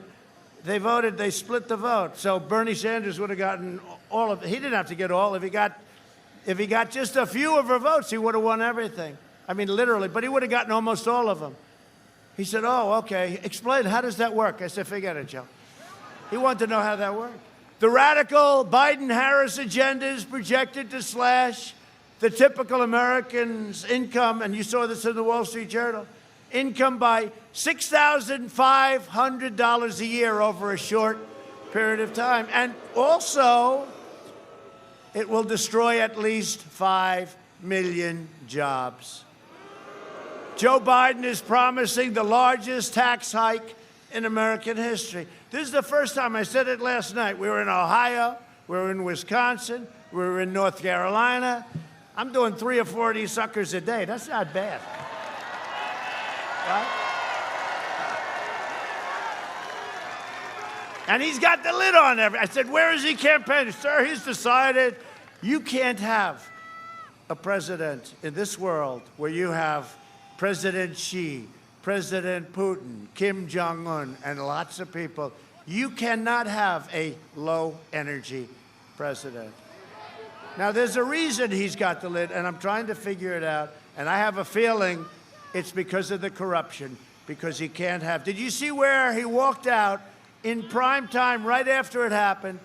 they split the vote. So Bernie Sanders would have gotten all of it. He didn't have to get all. If he got just a few of her votes, he would have won everything. I mean, literally, but he would have gotten almost all of them. He said, oh, okay, explain, how does that work? I said, forget it, Joe. He wanted to know how that worked. The radical Biden-Harris agenda is projected to slash the typical American's income, and you saw this in the Wall Street Journal, income by $6,500 a year over a short period of time. And also, it will destroy at least 5 million jobs. Joe Biden is promising the largest tax hike in American history. This is the first time, I said it last night, we were in Ohio, we were in Wisconsin, we were in North Carolina. I'm doing 3 or 4 of these suckers a day. That's not bad. Right? And he's got the lid on everything. I said, where is he campaigning? Sir, he's decided you can't have a president in this world where you have President Xi, President Putin, Kim Jong-un, and lots of people. You cannot have a low-energy president. Now, there's a reason he's got the lid, and I'm trying to figure it out. And I have a feeling it's because of the corruption, because he can't have. Did you see where he walked out in prime time right after it happened,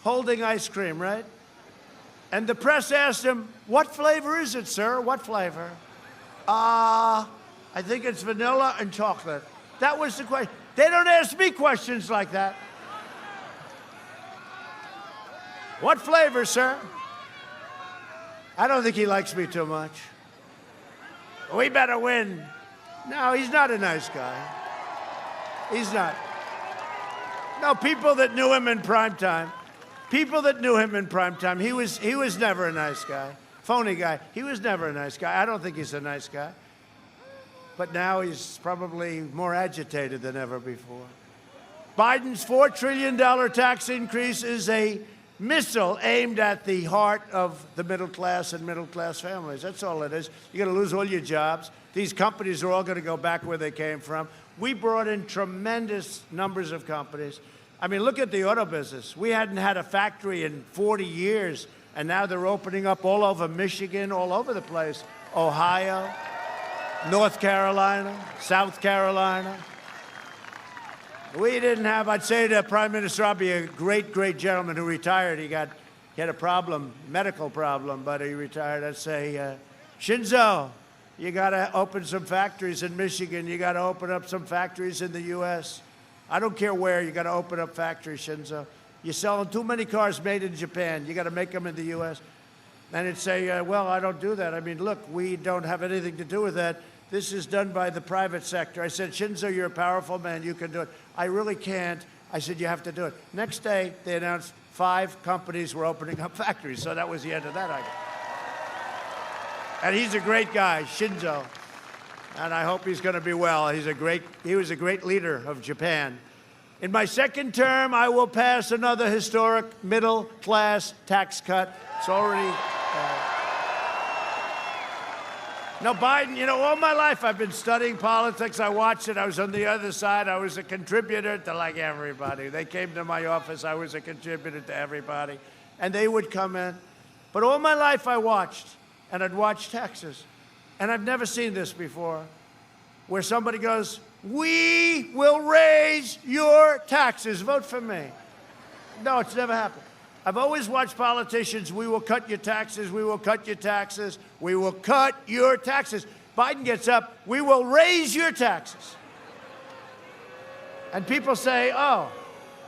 holding ice cream, right? And the press asked him, what flavor is it, sir? What flavor? I think it's vanilla and chocolate. That was the question. They don't ask me questions like that. What flavor, sir? I don't think he likes me too much. We better win. No, he's not a nice guy. He's not. No, people that knew him in primetime, he was never a nice guy. Phony guy. He was never a nice guy. I don't think he's a nice guy. But now he's probably more agitated than ever before. Biden's $4 trillion tax increase is a missile aimed at the heart of the middle class and middle class families. That's all it is. You're going to lose all your jobs. These companies are all going to go back where they came from. We brought in tremendous numbers of companies. I mean, look at the auto business. We hadn't had a factory in 40 years, and now they're opening up all over Michigan, all over the place, Ohio. North Carolina, South Carolina. We didn't have, I'd say to Prime Minister Abe, a great, great gentleman who retired. He had a problem, medical problem, but he retired. I'd say, Shinzo, you got to open some factories in Michigan. You got to open up some factories in the U.S. I don't care where, you got to open up factories, Shinzo. You're selling too many cars made in Japan. You got to make them in the U.S. And he'd say, well, I don't do that. I mean, look, we don't have anything to do with that. This is done by the private sector. I said, Shinzo, you're a powerful man. You can do it. I really can't. I said, you have to do it. Next day, they announced 5 companies were opening up factories. So that was the end of that idea. And he's a great guy, Shinzo. And I hope he's going to be well. He was a great leader of Japan. In my second term, I will pass another historic middle-class tax cut. It's already... Now, Biden, you know, all my life I've been studying politics. I watched it. I was on the other side. I was a contributor to like everybody. They came to my office. I was a contributor to everybody. And they would come in. But all my life I watched, and I'd watch Texas. And I've never seen this before, where somebody goes, we will raise your taxes. Vote for me. No, it's never happened. I've always watched politicians, we will cut your taxes, we will cut your taxes, we will cut your taxes. Biden gets up, we will raise your taxes. And people say, oh,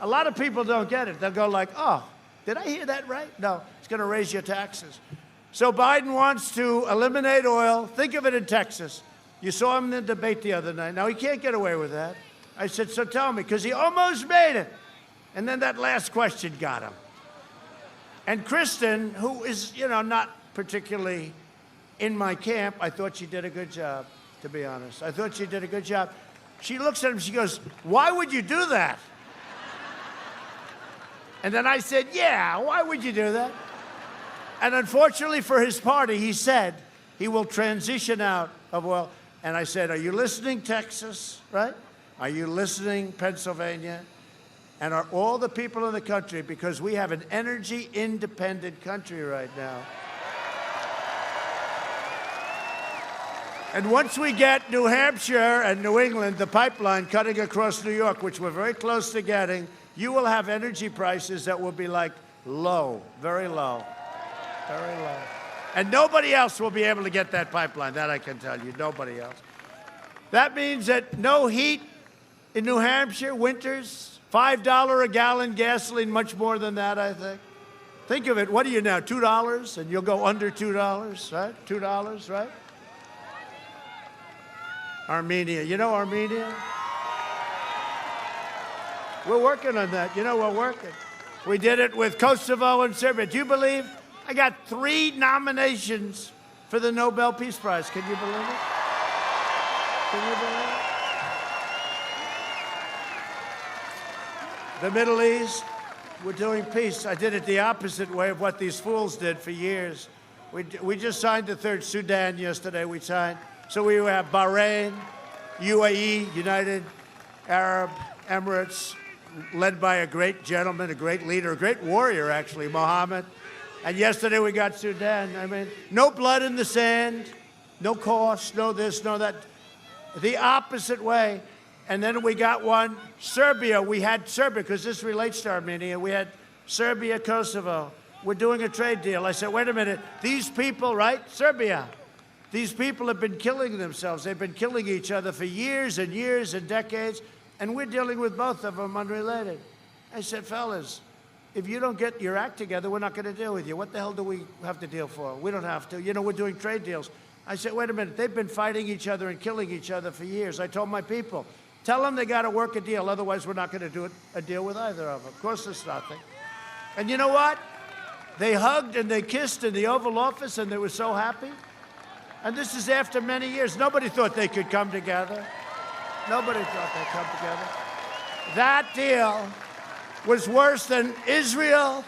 a lot of people don't get it. They'll go like, oh, did I hear that right? No, it's going to raise your taxes. So Biden wants to eliminate oil. Think of it in Texas. You saw him in the debate the other night. Now, he can't get away with that. I said, so tell me, because he almost made it. And then that last question got him. And Kristen, who is, you know, not particularly in my camp, I thought she did a good job, to be honest. I thought she did a good job. She looks at him, she goes, why would you do that? And then I said, yeah, why would you do that? And unfortunately for his party, he said he will transition out of oil. And I said, are you listening, Texas, right? Are you listening, Pennsylvania? And are all the people in the country, because we have an energy-independent country right now. And once we get New Hampshire and New England, the pipeline cutting across New York, which we're very close to getting, you will have energy prices that will be like low, very low, very low. And nobody else will be able to get that pipeline, that I can tell you, nobody else. That means that no heat in New Hampshire, winters, $5 a gallon gasoline, much more than that, I think. Think of it, what are you now, $2? And you'll go under $2, right? $2, right? Armenia, you know Armenia? We're working on that, you know, we're working. We did it with Kosovo and Serbia. Do you believe I got 3 nominations for the Nobel Peace Prize? Can you believe it? Can you believe it? The Middle East, we're doing peace. I did it the opposite way of what these fools did for years. We just signed the 3rd Sudan yesterday, we signed. So we have Bahrain, UAE, United Arab Emirates, led by a great gentleman, a great leader, a great warrior, actually, Mohammed. And yesterday we got Sudan. I mean, no blood in the sand, no cost, no this, no that. The opposite way. And then we got one, Serbia. We had Serbia, because this relates to Armenia. We had Serbia, Kosovo. We're doing a trade deal. I said, wait a minute. These people, right? Serbia. These people have been killing themselves. They've been killing each other for years and years and decades. And we're dealing with both of them unrelated. I said, fellas, if you don't get your act together, we're not going to deal with you. What the hell do we have to deal for? We don't have to. You know, we're doing trade deals. I said, wait a minute. They've been fighting each other and killing each other for years. I told my people, tell them they got to work a deal. Otherwise, we're not going to do a deal with either of them. Of course, there's nothing. And you know what? They hugged and they kissed in the Oval Office, and they were so happy. And this is after many years. Nobody thought they could come together. Nobody thought they'd come together. That deal was worse than Israel,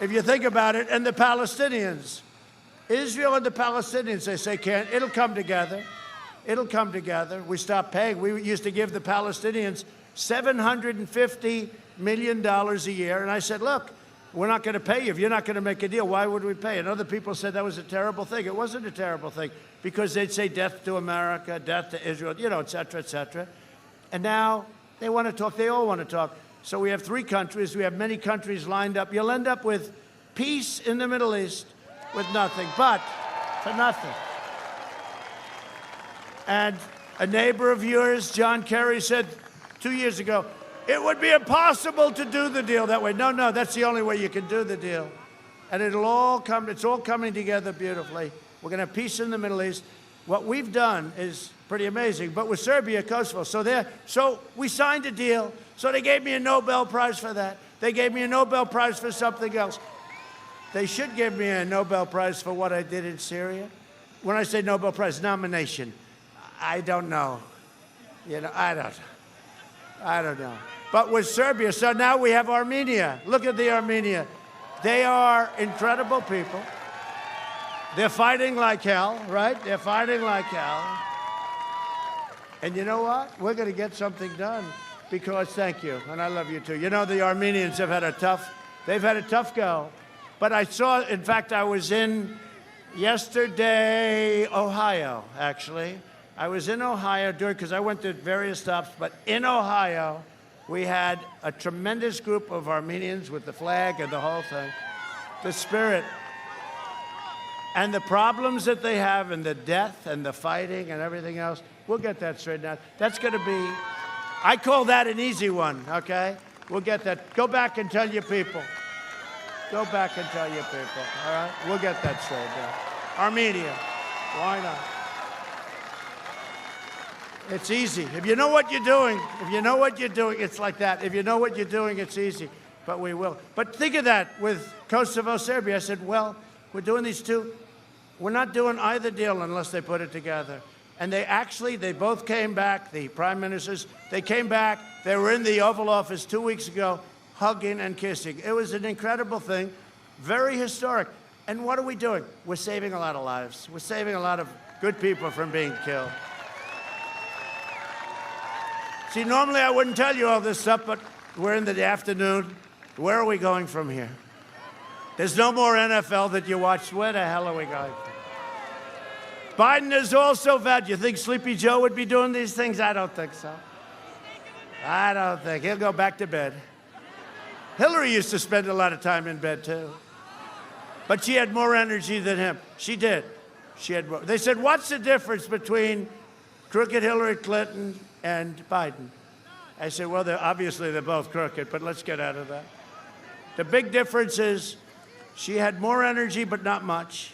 if you think about it, and the Palestinians. Israel and the Palestinians, they say, can't. It'll come together. It'll come together. We stopped paying. We used to give the Palestinians $750 million a year. And I said, look, We're not going to pay you if you're not going to make a deal. Why would we pay? And other people said that was a terrible thing. It wasn't a terrible thing because they'd say death to America, death to Israel, et cetera, et cetera. And now they want to talk. They all want to talk. So we have 3 countries. We have many countries lined up. You'll end up with peace in the Middle East with nothing, but for nothing. And a neighbor of yours, John Kerry, said 2 years ago, it would be impossible to do the deal that way. No, that's the only way you can do the deal. And it's all coming together beautifully. We're going to have peace in the Middle East. What we've done is pretty amazing. But with Serbia, Kosovo, so we signed a deal. So they gave me a Nobel Prize for that. They gave me a Nobel Prize for something else. They should give me a Nobel Prize for what I did in Syria. When I say Nobel Prize, nomination, I don't know. I don't know. But with Serbia, so now we have Armenia. Look at the Armenia. They are incredible people. They're fighting like hell, right? They're fighting like hell. And you know what? We're going to get something done because, thank you, and I love you too. The Armenians they've had a tough go. But I saw, in fact, I was in yesterday, Ohio, actually. I was in Ohio because I went to various stops, but in Ohio, we had a tremendous group of Armenians with the flag and the whole thing. The spirit and the problems that they have and the death and the fighting and everything else, we'll get that straightened out. That's going to be, I call that an easy one, okay? We'll get that. Go back and tell your people. Go back and tell your people, all right? We'll get that straightened out. Armenia, why not? It's easy. If you know what you're doing, it's like that. If you know what you're doing, it's easy. But we will. But think of that with Kosovo, Serbia. I said, well, we're doing these 2. We're not doing either deal unless they put it together. And they both came back, the prime ministers. They came back. They were in the Oval Office 2 weeks ago, hugging and kissing. It was an incredible thing, very historic. And what are we doing? We're saving a lot of lives. We're saving a lot of good people from being killed. See, normally I wouldn't tell you all this stuff, but we're in the afternoon. Where are we going from here? There's no more NFL that you watch. Where the hell are we going? Biden is also vowed. You think Sleepy Joe would be doing these things? I don't think so. I don't think. He'll go back to bed. Hillary used to spend a lot of time in bed, too. But she had more energy than him. She did. She had more. They said, what's the difference between crooked Hillary Clinton and Biden? I said, well, obviously they're both crooked, but let's get out of that. The big difference is she had more energy, but not much,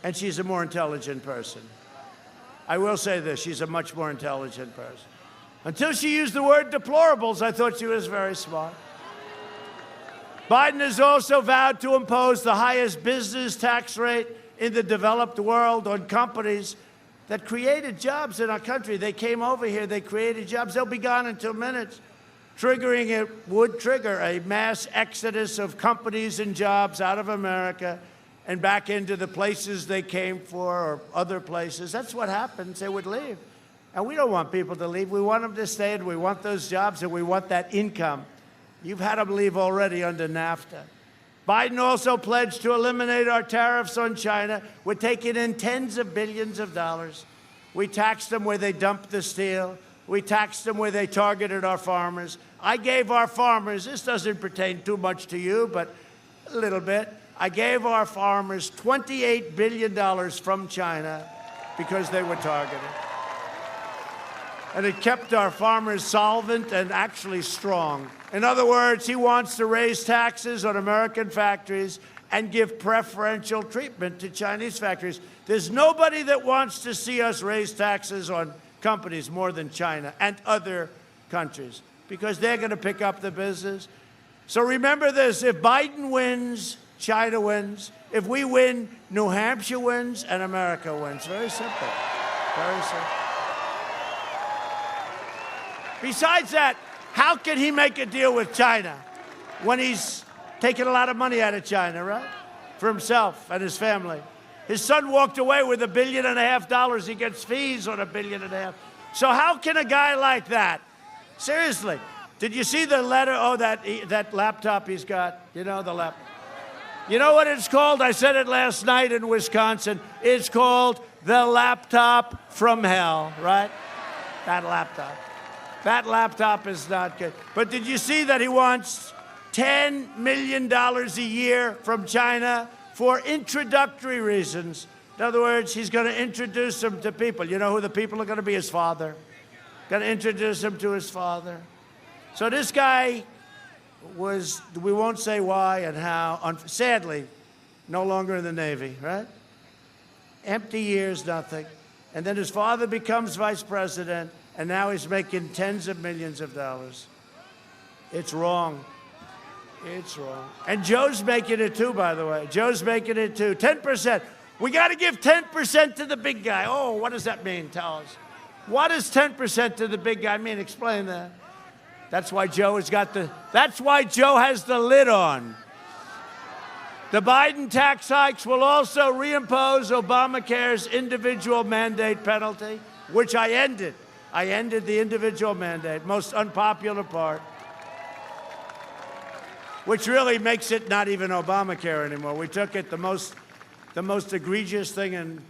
and she's a more intelligent person. I will say this, she's a much more intelligent person. Until she used the word deplorables, I thought she was very smart. Biden has also vowed to impose the highest business tax rate in the developed world on companies that created jobs in our country. They came over here, they created jobs. They'll be gone in 2 minutes. It would trigger a mass exodus of companies and jobs out of America and back into the places they came for or other places. That's what happens. They would leave. And we don't want people to leave. We want them to stay, and we want those jobs, and we want that income. You've had them leave already under NAFTA. Biden also pledged to eliminate our tariffs on China. We're taking in tens of billions of dollars. We taxed them where they dumped the steel. We taxed them where they targeted our farmers. I gave our farmers, this doesn't pertain too much to you, but a little bit. I gave our farmers $28 billion from China because they were targeted. And it kept our farmers solvent and actually strong. In other words, he wants to raise taxes on American factories and give preferential treatment to Chinese factories. There's nobody that wants to see us raise taxes on companies more than China and other countries because they're going to pick up the business. So remember this, if Biden wins, China wins. If we win, New Hampshire wins and America wins. Very simple. Very simple. Besides that, how can he make a deal with China when he's taking a lot of money out of China, right? For himself and his family. His son walked away with $1.5 billion. He gets fees on $1.5 billion. So how can a guy like that, seriously, Did you see the letter? Oh, that laptop he's got. You know, the laptop. You know what it's called? I said it last night in Wisconsin. It's called the laptop from hell, right? That laptop. That laptop is not good. But did you see that he wants $10 million a year from China for introductory reasons? In other words, he's going to introduce them to people. You know who the people are going to be? His father. Going to introduce him to his father. So this guy was, we won't say why and how, sadly, no longer in the Navy, right? Empty years, nothing. And then his father becomes vice president, and now he's making tens of millions of dollars. It's wrong. It's wrong. And Joe's making it too, by the way. Joe's making it too. 10%. We got to give 10% to the big guy. Oh, what does that mean? Tell us. What does 10% to the big guy mean? Explain that. That's why Joe has the lid on. The Biden tax hikes will also reimpose Obamacare's individual mandate penalty, which I ended. I ended the individual mandate, most unpopular part, which really makes it not even Obamacare anymore. We took it, the most egregious thing in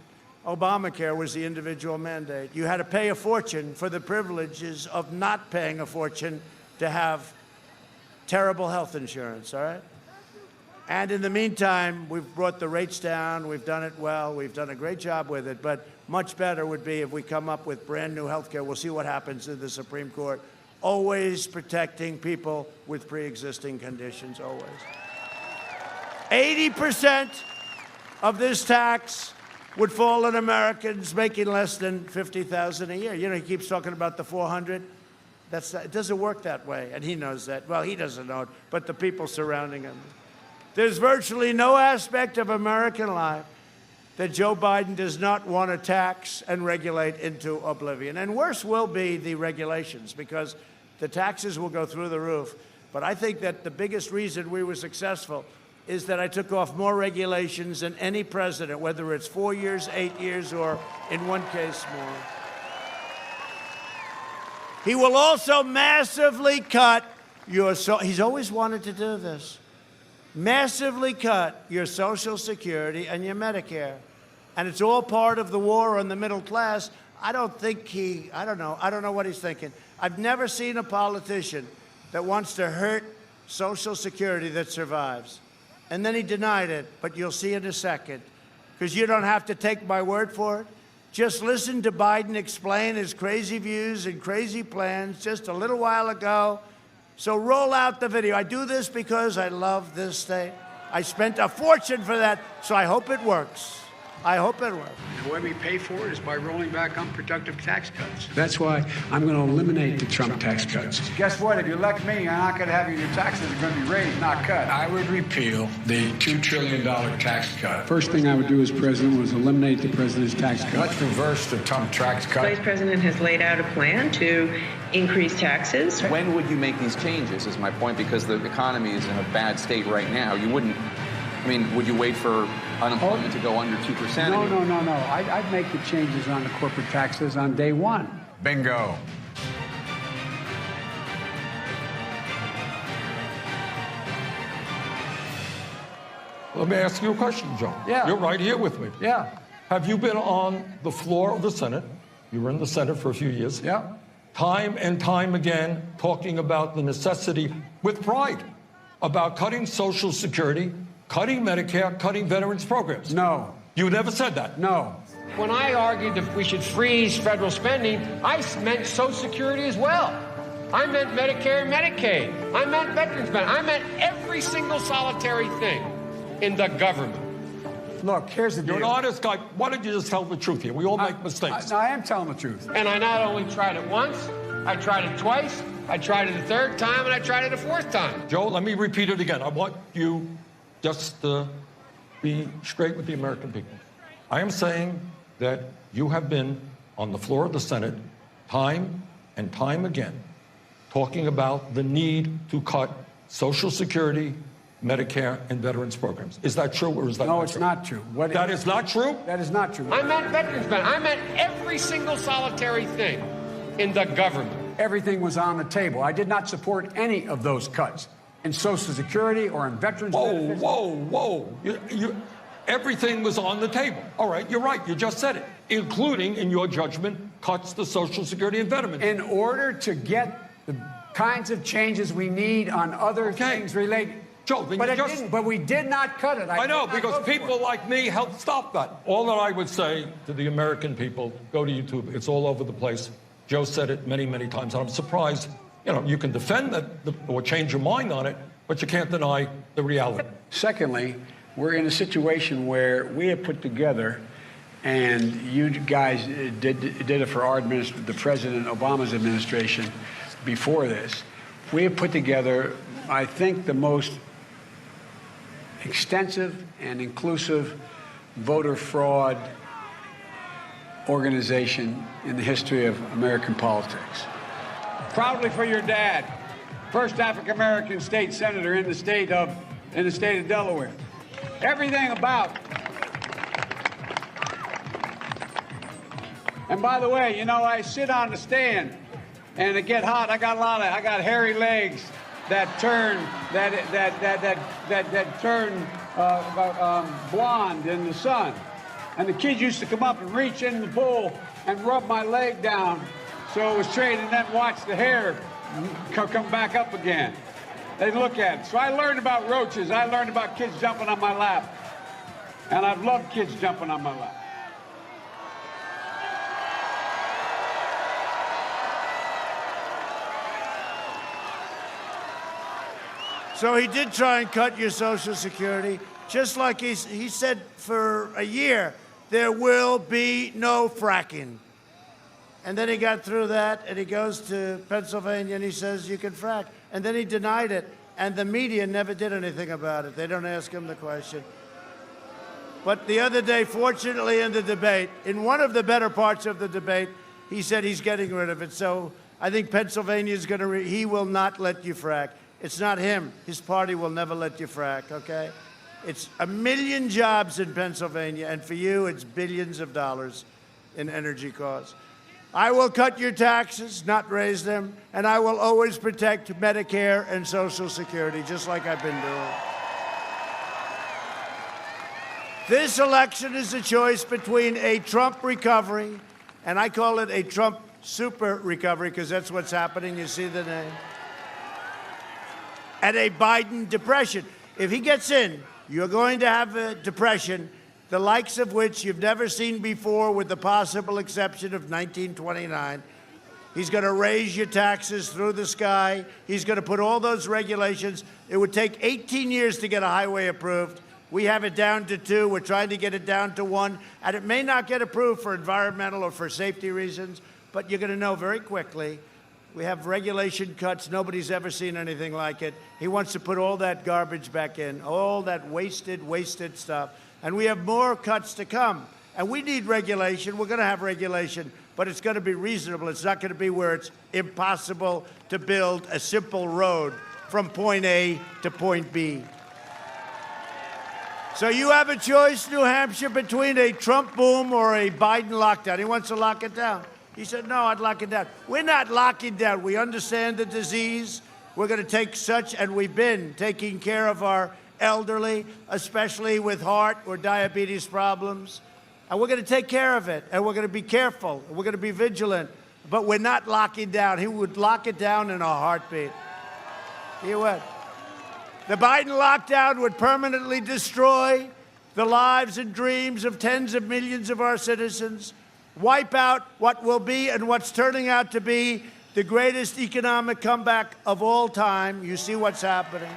Obamacare was the individual mandate. You had to pay a fortune for the privileges of not paying a fortune to have terrible health insurance, all right? And in the meantime, we've brought the rates down. We've done it well. We've done a great job with it. But much better would be if we come up with brand new health care. We'll see what happens in the Supreme Court. Always protecting people with pre-existing conditions, always. 80% of this tax would fall on Americans making less than $50,000 a year. You know, he keeps talking about the 400. It doesn't work that way, and he knows that. Well, he doesn't know it, but the people surrounding him. There's virtually no aspect of American life that Joe Biden does not want to tax and regulate into oblivion. And worse will be the regulations, because the taxes will go through the roof. But I think that the biggest reason we were successful is that I took off more regulations than any president, whether it's 4 years, 8 years, or in one case more. He will also massively cut your, he's always wanted to do this, massively cut your Social Security and your Medicare. And it's all part of the war on the middle class. I don't know what he's thinking. I've never seen a politician that wants to hurt Social Security that survives. And then he denied it, but you'll see in a second, because you don't have to take my word for it. Just listen to Biden explain his crazy views and crazy plans just a little while ago. So roll out the video. I do this because I love this state. I spent a fortune for that, so I hope it works. I hope it works. The way we pay for it is by rolling back unproductive tax cuts. That's why I'm going to eliminate the Trump tax cuts. Guess what? If you elect me, I'm not going to have your taxes are going to be raised, not cut. I would repeal the $2 trillion tax cut. First thing I would do as president was eliminate the president's tax cut. Let's reverse the Trump tax cut. The Vice President has laid out a plan to increase taxes. When would you make these changes, is my point, because the economy is in a bad state right now. You wouldn't, I mean, would you wait for unemployment to go under 2%? No. I'd make the changes on the corporate taxes on day one. Bingo. Let me ask you a question, Joe. Yeah. You're right here with me. Yeah. Have you been on the floor of the Senate? You were in the Senate for a few years. Yeah. Time and time again, talking about the necessity, with pride, about cutting Social Security, cutting Medicare, cutting veterans programs. No. You never said that. No. When I argued that we should freeze federal spending, I meant Social Security as well. I meant Medicare and Medicaid. I meant veterans benefits. I meant every single solitary thing in the government. Look, here's the deal. You're an honest guy. Why don't you just tell the truth here? We all make mistakes. I am telling the truth. And I not only tried it once, I tried it twice, I tried it a third time, and I tried it a fourth time. Joe, let me repeat it again. I want you just to be straight with the American people. I am saying that you have been on the floor of the Senate time and time again talking about the need to cut Social Security, Medicare, and veterans programs. Is that true, or is that No, not it's true? not true. That is not true? That is not true. I meant veterans benefits. I meant every single solitary thing in the government. everything was on the table. I did not support any of those cuts in Social Security or in veterans benefits. Whoa. Everything was on the table. All right, you're right. You just said it, including, in your judgment, cuts to Social Security and veterans. In order to get the kinds of changes we need on other things related. Joe, then but we did not cut it. I know, because people like me helped stop that. All that I would say to the American people, go to YouTube. It's all over the place. Joe said it many, many times. And I'm surprised, you can defend that or change your mind on it, but you can't deny the reality. Secondly, we're in a situation where we have put together, and you guys did it for our administration, the President Obama's administration before this. We have put together, I think, the most extensive and inclusive voter fraud organization in the history of American politics. Proudly for your dad, first African-American state senator in the state of Delaware. Everything about. And by the way, I sit on the stand and it get hot. I got hairy legs that turn blonde in the sun. And the kids used to come up and reach in the pool and rub my leg down so it was straight, and then watch the hair come back up again. They'd look at it. So I learned about roaches. I learned about kids jumping on my lap. And I've loved kids jumping on my lap. So he did try and cut your Social Security, just like he said for a year, there will be no fracking. And then he got through that, and he goes to Pennsylvania, and he says, you can frack. And then he denied it, and the media never did anything about it. They don't ask him the question. But the other day, fortunately, in the debate, in one of the better parts of the debate, he said he's getting rid of it. So I think Pennsylvania is going to, he will not let you frack. It's not him. His party will never let you frack, okay? It's 1 million jobs in Pennsylvania, and for you, it's billions of dollars in energy costs. I will cut your taxes, not raise them, and I will always protect Medicare and Social Security, just like I've been doing. This election is a choice between a Trump recovery, and I call it a Trump super recovery because that's what's happening. You see the name? And a Biden depression. If he gets in, you're going to have a depression, the likes of which you've never seen before, with the possible exception of 1929. He's going to raise your taxes through the sky. He's going to put all those regulations. It would take 18 years to get a highway approved. We have it down to 2. We're trying to get it down to 1. And it may not get approved for environmental or for safety reasons, but you're going to know very quickly. We have regulation cuts. Nobody's ever seen anything like it. He wants to put all that garbage back in, all that wasted stuff. And we have more cuts to come. And we need regulation. We're going to have regulation, but it's going to be reasonable. It's not going to be where it's impossible to build a simple road from point A to point B. So you have a choice, New Hampshire, between a Trump boom or a Biden lockdown. He wants to lock it down. He said, no, I'd lock it down. We're not locking down. We understand the disease. We're going to take such, and we've been taking care of our elderly, especially with heart or diabetes problems. And we're going to take care of it, and we're going to be careful. We're going to be vigilant. But we're not locking down. He would lock it down in a heartbeat. He would. The Biden lockdown would permanently destroy the lives and dreams of tens of millions of our citizens, wipe out what will be and what's turning out to be the greatest economic comeback of all time. You see what's happening.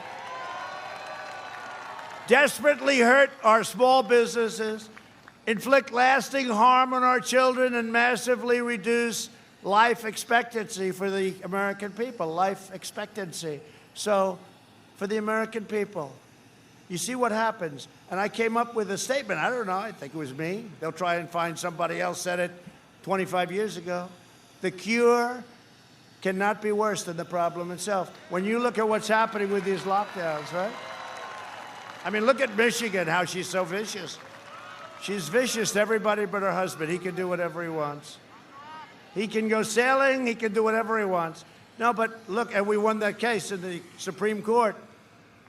Desperately hurt our small businesses, inflict lasting harm on our children, and massively reduce life expectancy for the American people, life expectancy. So, for the American people, you see what happens. And I came up with a statement. I don't know. I think it was me. They'll try and find somebody else said it 25 years ago. The cure cannot be worse than the problem itself. When you look at what's happening with these lockdowns, right? I mean, look at Michigan, how she's so vicious. She's vicious to everybody but her husband. He can do whatever he wants. He can go sailing. He can do whatever he wants. No, but look, and we won that case in the Supreme Court.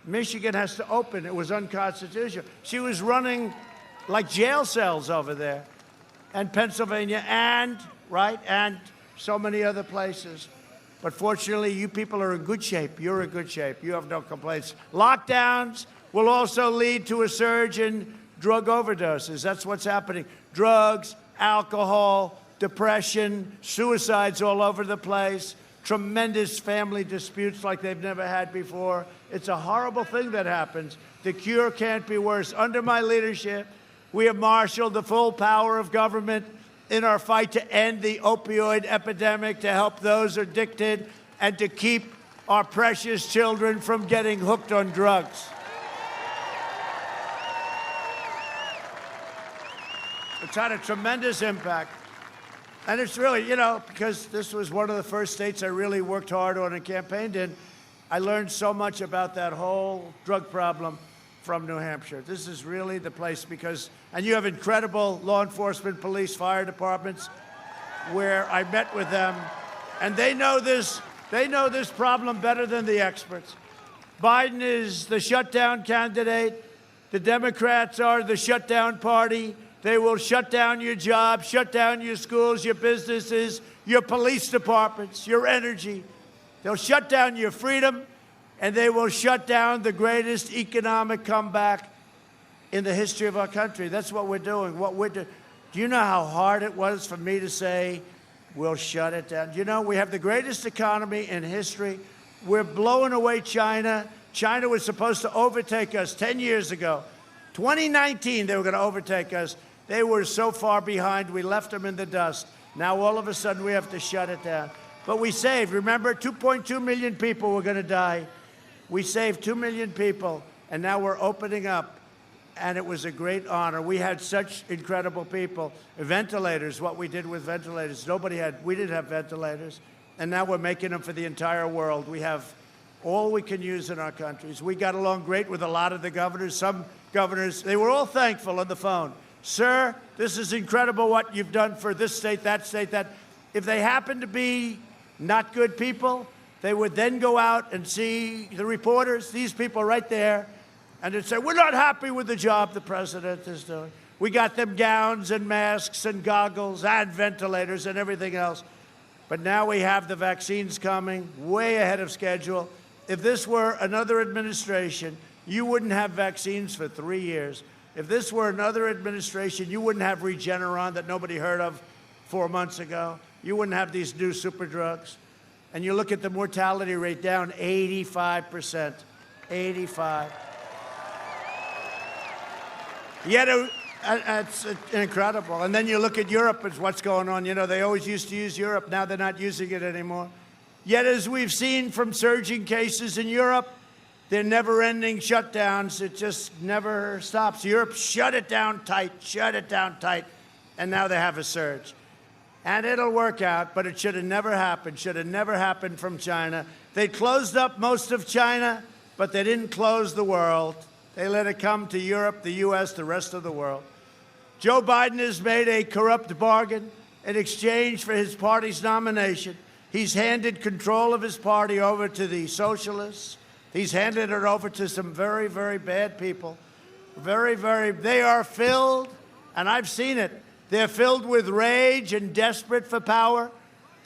Michigan has to open. It was unconstitutional. She was running like jail cells over there, and Pennsylvania, and so many other places. But fortunately, you people are in good shape. You're in good shape. You have no complaints. Lockdowns will also lead to a surge in drug overdoses. That's what's happening. Drugs, alcohol, depression, suicides all over the place, tremendous family disputes like they've never had before. It's a horrible thing that happens. The cure can't be worse. Under my leadership, we have marshaled the full power of government in our fight to end the opioid epidemic, to help those addicted, and to keep our precious children from getting hooked on drugs. It's had a tremendous impact. And it's really, because this was one of the first states I really worked hard on and campaigned in, I learned so much about that whole drug problem from New Hampshire. This is really the place and you have incredible law enforcement, police, fire departments, where I met with them, and they know this problem better than the experts. Biden is the shutdown candidate. The Democrats are the shutdown party. They will shut down your jobs, shut down your schools, your businesses, your police departments, your energy. They'll shut down your freedom, and they will shut down the greatest economic comeback in the history of our country. That's what we're doing. Do you know how hard it was for me to say, we'll shut it down? We have the greatest economy in history. We're blowing away China. China was supposed to overtake us 10 years ago. 2019, they were going to overtake us. They were so far behind, we left them in the dust. Now, all of a sudden, we have to shut it down. But we saved. Remember, 2.2 million people were going to die. We saved 2 million people, and now we're opening up, and it was a great honor. We had such incredible people. Ventilators, what we did with ventilators. We didn't have ventilators, and now we're making them for the entire world. We have all we can use in our countries. We got along great with a lot of the governors. Some governors, they were all thankful on the phone. Sir, this is incredible what you've done for this state, that state, that. If they happen to be not good people, they would then go out and see the reporters, these people right there, and they'd say, we're not happy with the job the president is doing. We got them gowns and masks and goggles and ventilators and everything else. But now we have the vaccines coming way ahead of schedule. If this were another administration, you wouldn't have vaccines for 3 years. If this were another administration, you wouldn't have Regeneron that nobody heard of 4 months ago. You wouldn't have these new super drugs. And you look at the mortality rate down 85%. 85. Yet it's incredible. And then you look at Europe, it's what's going on. They always used to use Europe. Now they're not using it anymore. Yet, as we've seen from surging cases in Europe, they're never-ending shutdowns. It just never stops. Europe shut it down tight, and now they have a surge. And it'll work out, but it should have never happened from China. They closed up most of China, but they didn't close the world. They let it come to Europe, the U.S., the rest of the world. Joe Biden has made a corrupt bargain in exchange for his party's nomination. He's handed control of his party over to the socialists. He's handed it over to some very, very bad people. They are filled, and I've seen it, they're filled with rage and desperate for power.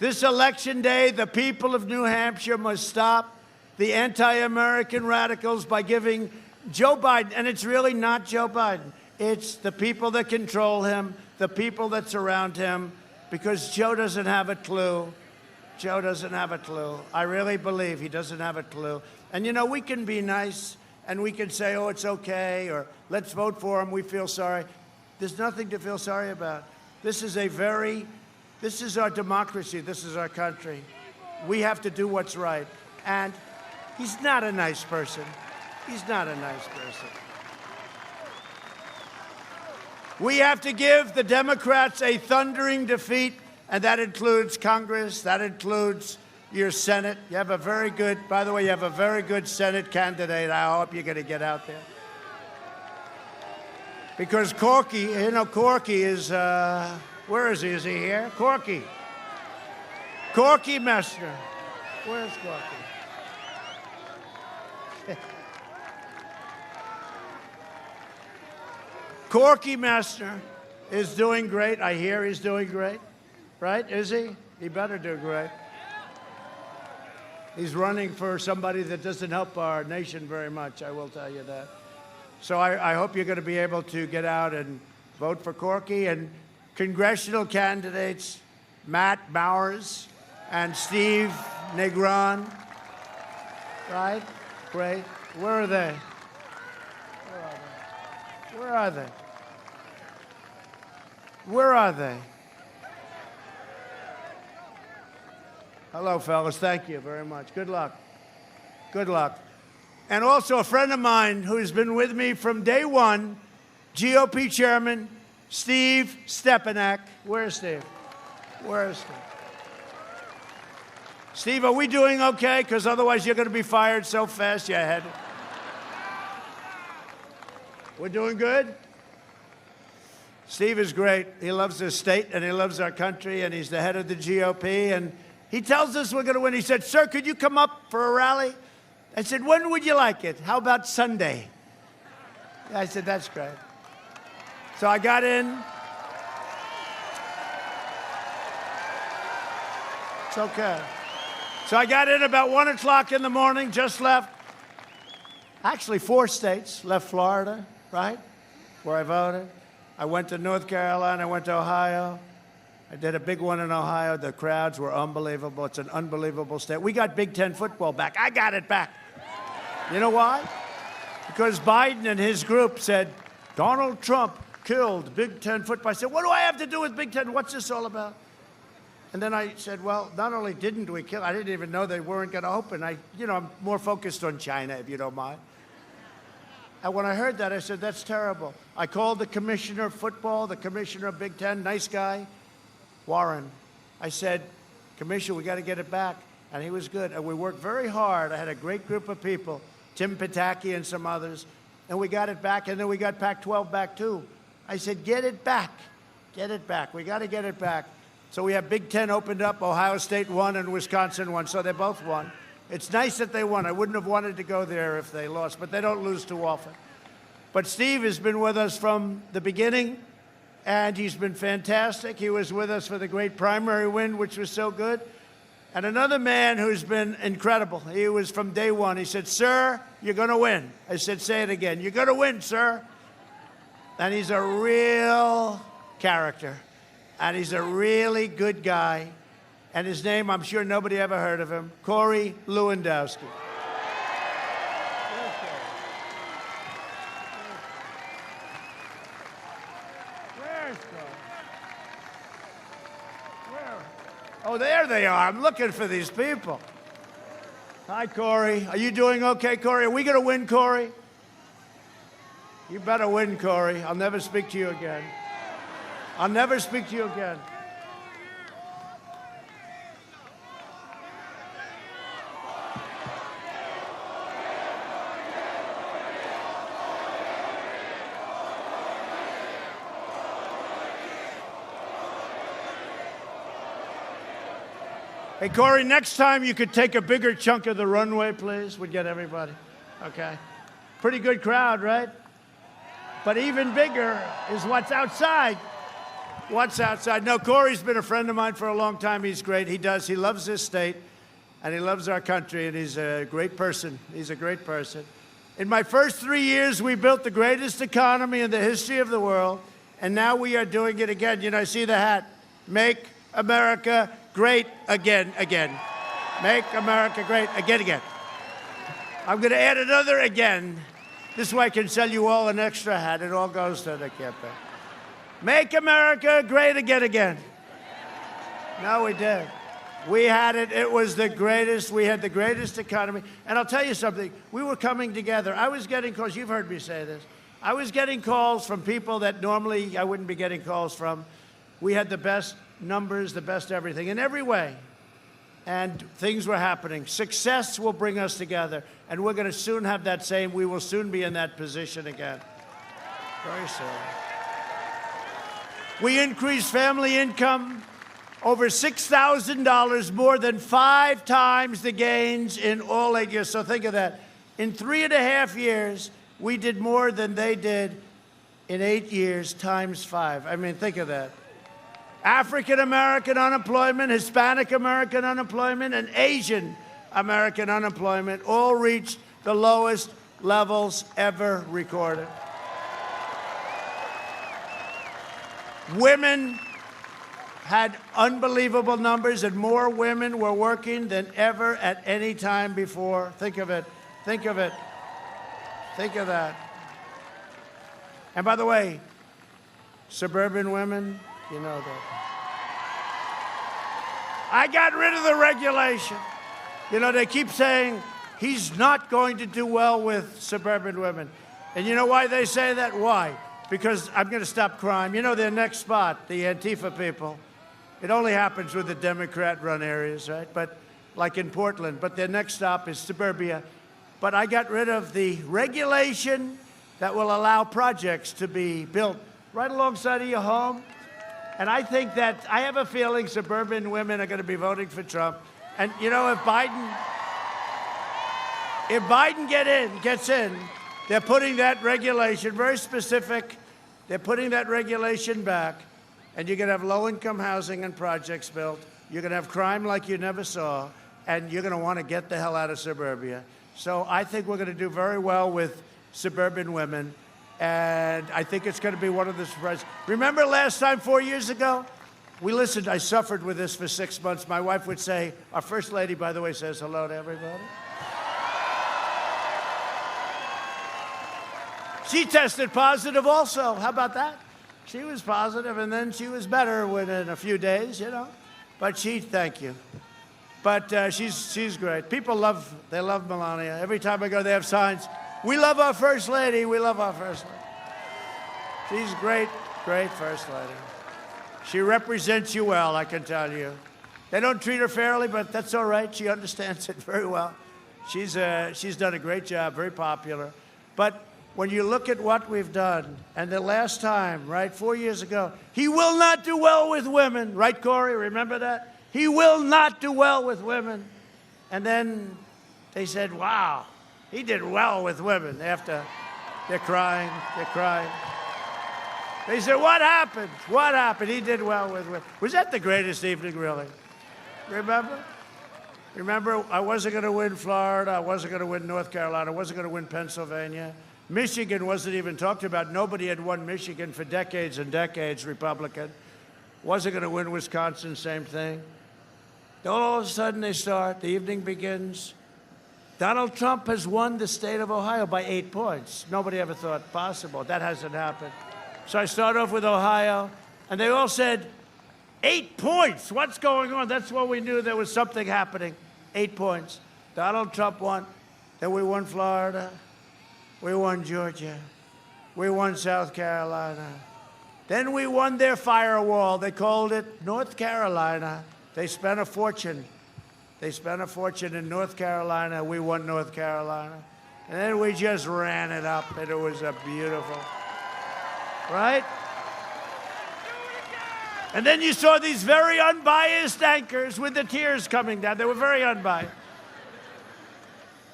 This election day, the people of New Hampshire must stop the anti-American radicals by giving Joe Biden, and it's really not Joe Biden, it's the people that control him, the people that surround him, because Joe doesn't have a clue. Joe doesn't have a clue. I really believe he doesn't have a clue. And we can be nice, and we can say, oh, it's okay, or let's vote for him, we feel sorry. There's nothing to feel sorry about. This is our democracy, this is our country. We have to do what's right. And he's not a nice person. He's not a nice person. We have to give the Democrats a thundering defeat, and that includes Congress, that includes your Senate. You have a very good Senate candidate. I hope you're going to get out there. Because Corky is, where is he? Is he here? Corky. Corky Messner. Where's Corky? Corky Messner is doing great. I hear he's doing great. Right? Is he? He better do great. He's running for somebody that doesn't help our nation very much, I will tell you that. So I hope you're going to be able to get out and vote for Corky. And congressional candidates, Matt Bowers and Steve Negron. Right? Great. Where are they? Where are they? Where are they? Hello, fellas. Thank you very much. Good luck. Good luck. And also a friend of mine who's been with me from day one, GOP Chairman Steve Stepanek. Where's Steve? Where's Steve? Steve, are we doing okay? Because otherwise you're going to be fired so fast you're ahead. We're doing good? Steve is great. He loves this state and he loves our country and he's the head of the GOP and he tells us we're going to win. He said, sir, could you come up for a rally? I said, when would you like it? How about Sunday? I said, that's great. So I got in. It's okay. So I got in about 1 o'clock in the morning, just left. Actually, 4 states, left Florida, right, where I voted. I went to North Carolina, I went to Ohio. I did a big one in Ohio. The crowds were unbelievable. It's an unbelievable state. We got Big Ten football back. I got it back. You know why? Because Biden and his group said, Donald Trump killed Big Ten football. I said, what do I have to do with Big Ten? What's this all about? And then I said, well, not only didn't we kill, I didn't even know they weren't going to open. I'm more focused on China, if you don't mind. And when I heard that, I said, that's terrible. I called the commissioner of football, the commissioner of Big Ten, nice guy. Warren. I said, Commissioner, we got to get it back. And he was good. And we worked very hard. I had a great group of people, Tim Pataki and some others. And we got it back. And then we got Pac-12 back, too. I said, get it back. Get it back. We got to get it back. So we have Big Ten opened up. Ohio State won and Wisconsin won. So they both won. It's nice that they won. I wouldn't have wanted to go there if they lost. But they don't lose too often. But Steve has been with us from the beginning. And he's been fantastic. He was with us for the great primary win, which was so good. And another man who's been incredible. He was from day one. He said, sir, you're going to win. I said, say it again. You're going to win, sir. And he's a real character. And he's a really good guy. And his name, I'm sure nobody ever heard of him, Corey Lewandowski. Oh, there they are. I'm looking for these people. Hi, Corey. Are you doing okay, Corey? Are we going to win, Corey? You better win, Corey. I'll never speak to you again. I'll never speak to you again. Hey, Corey, next time you could take a bigger chunk of the runway, please. We'd get everybody. Okay. Pretty good crowd, right? But even bigger is what's outside. What's outside. No, Corey's been a friend of mine for a long time. He's great. He loves this state, and he loves our country, and he's a great person. He's a great person. In my first 3 years, we built the greatest economy in the history of the world, and now we are doing it again. You know, I see the hat. Make America great again, again. Make America great again, again. I'm going to add another again. This way I can sell you all an extra hat. It all goes to the campaign. Make America great again, again. No, we did. We had it. It was the greatest. We had the greatest economy. And I'll tell you something. We were coming together. I was getting calls. You've heard me say this. I was getting calls from people that normally I wouldn't be getting calls from. We had the best numbers, the best everything, in every way. And things were happening. Success will bring us together. And we're going to soon have that same, we will soon be in that position again. Very soon. We increased family income over $6,000, more than 5 times the gains in all 8 years. So think of that. In 3.5 years, we did more than they did in 8 years times 5. I mean, think of that. African American unemployment, Hispanic American unemployment, and Asian American unemployment all reached the lowest levels ever recorded. Women had unbelievable numbers, and more women were working than ever at any time before. Think of it. Think of it. Think of that. And by the way, suburban women, you know that. I got rid of the regulation. You know, they keep saying he's not going to do well with suburban women. And you know why they say that? Why? Because I'm going to stop crime. You know, their next spot, the Antifa people, it only happens with the Democrat-run areas, right? But like in Portland. But their next stop is suburbia. But I got rid of the regulation that will allow projects to be built right alongside of your home. And I think that, I have a feeling suburban women are going to be voting for Trump. And, you know, if Biden gets in, they're putting that regulation, very specific, they're putting that regulation back, and you're going to have low-income housing and projects built. You're going to have crime like you never saw, and you're going to want to get the hell out of suburbia. So I think we're going to do very well with suburban women. And I think it's going to be one of the surprises. Remember last time, 4 years ago? We listened. I suffered with this for 6 months. My wife would say, our First Lady, by the way, says hello to everybody. She tested positive also. How about that? She was positive, and then she was better within a few days, you know. But thank you. But she's great. People love Melania. Every time I go, they have signs. We love our First Lady. We love our First Lady. She's great, great First Lady. She represents you well, I can tell you. They don't treat her fairly, but that's all right. She understands it very well. She's done a great job, very popular. But when you look at what we've done, and the last time, right, 4 years ago, he will not do well with women. Right, Corey? Remember that? He will not do well with women. And then they said, wow, he did well with women. After they're crying. They said, what happened? What happened? He did well with women. Was that the greatest evening, really? Remember? Remember, I wasn't going to win Florida. I wasn't going to win North Carolina. I wasn't going to win Pennsylvania. Michigan wasn't even talked about. Nobody had won Michigan for decades and decades, Republican. Wasn't going to win Wisconsin, same thing. All of a sudden they start, the evening begins. Donald Trump has won the state of Ohio by 8 points. Nobody ever thought possible. That hasn't happened. So I start off with Ohio, and they all said, 8 points, what's going on? That's when we knew there was something happening. 8 points. Donald Trump won. Then we won Florida. We won Georgia. We won South Carolina. Then we won their firewall. They called it North Carolina. They spent a fortune. They spent a fortune in North Carolina. We won North Carolina. And then we just ran it up, and it was a beautiful, right? And then you saw these very unbiased anchors with the tears coming down. They were very unbiased.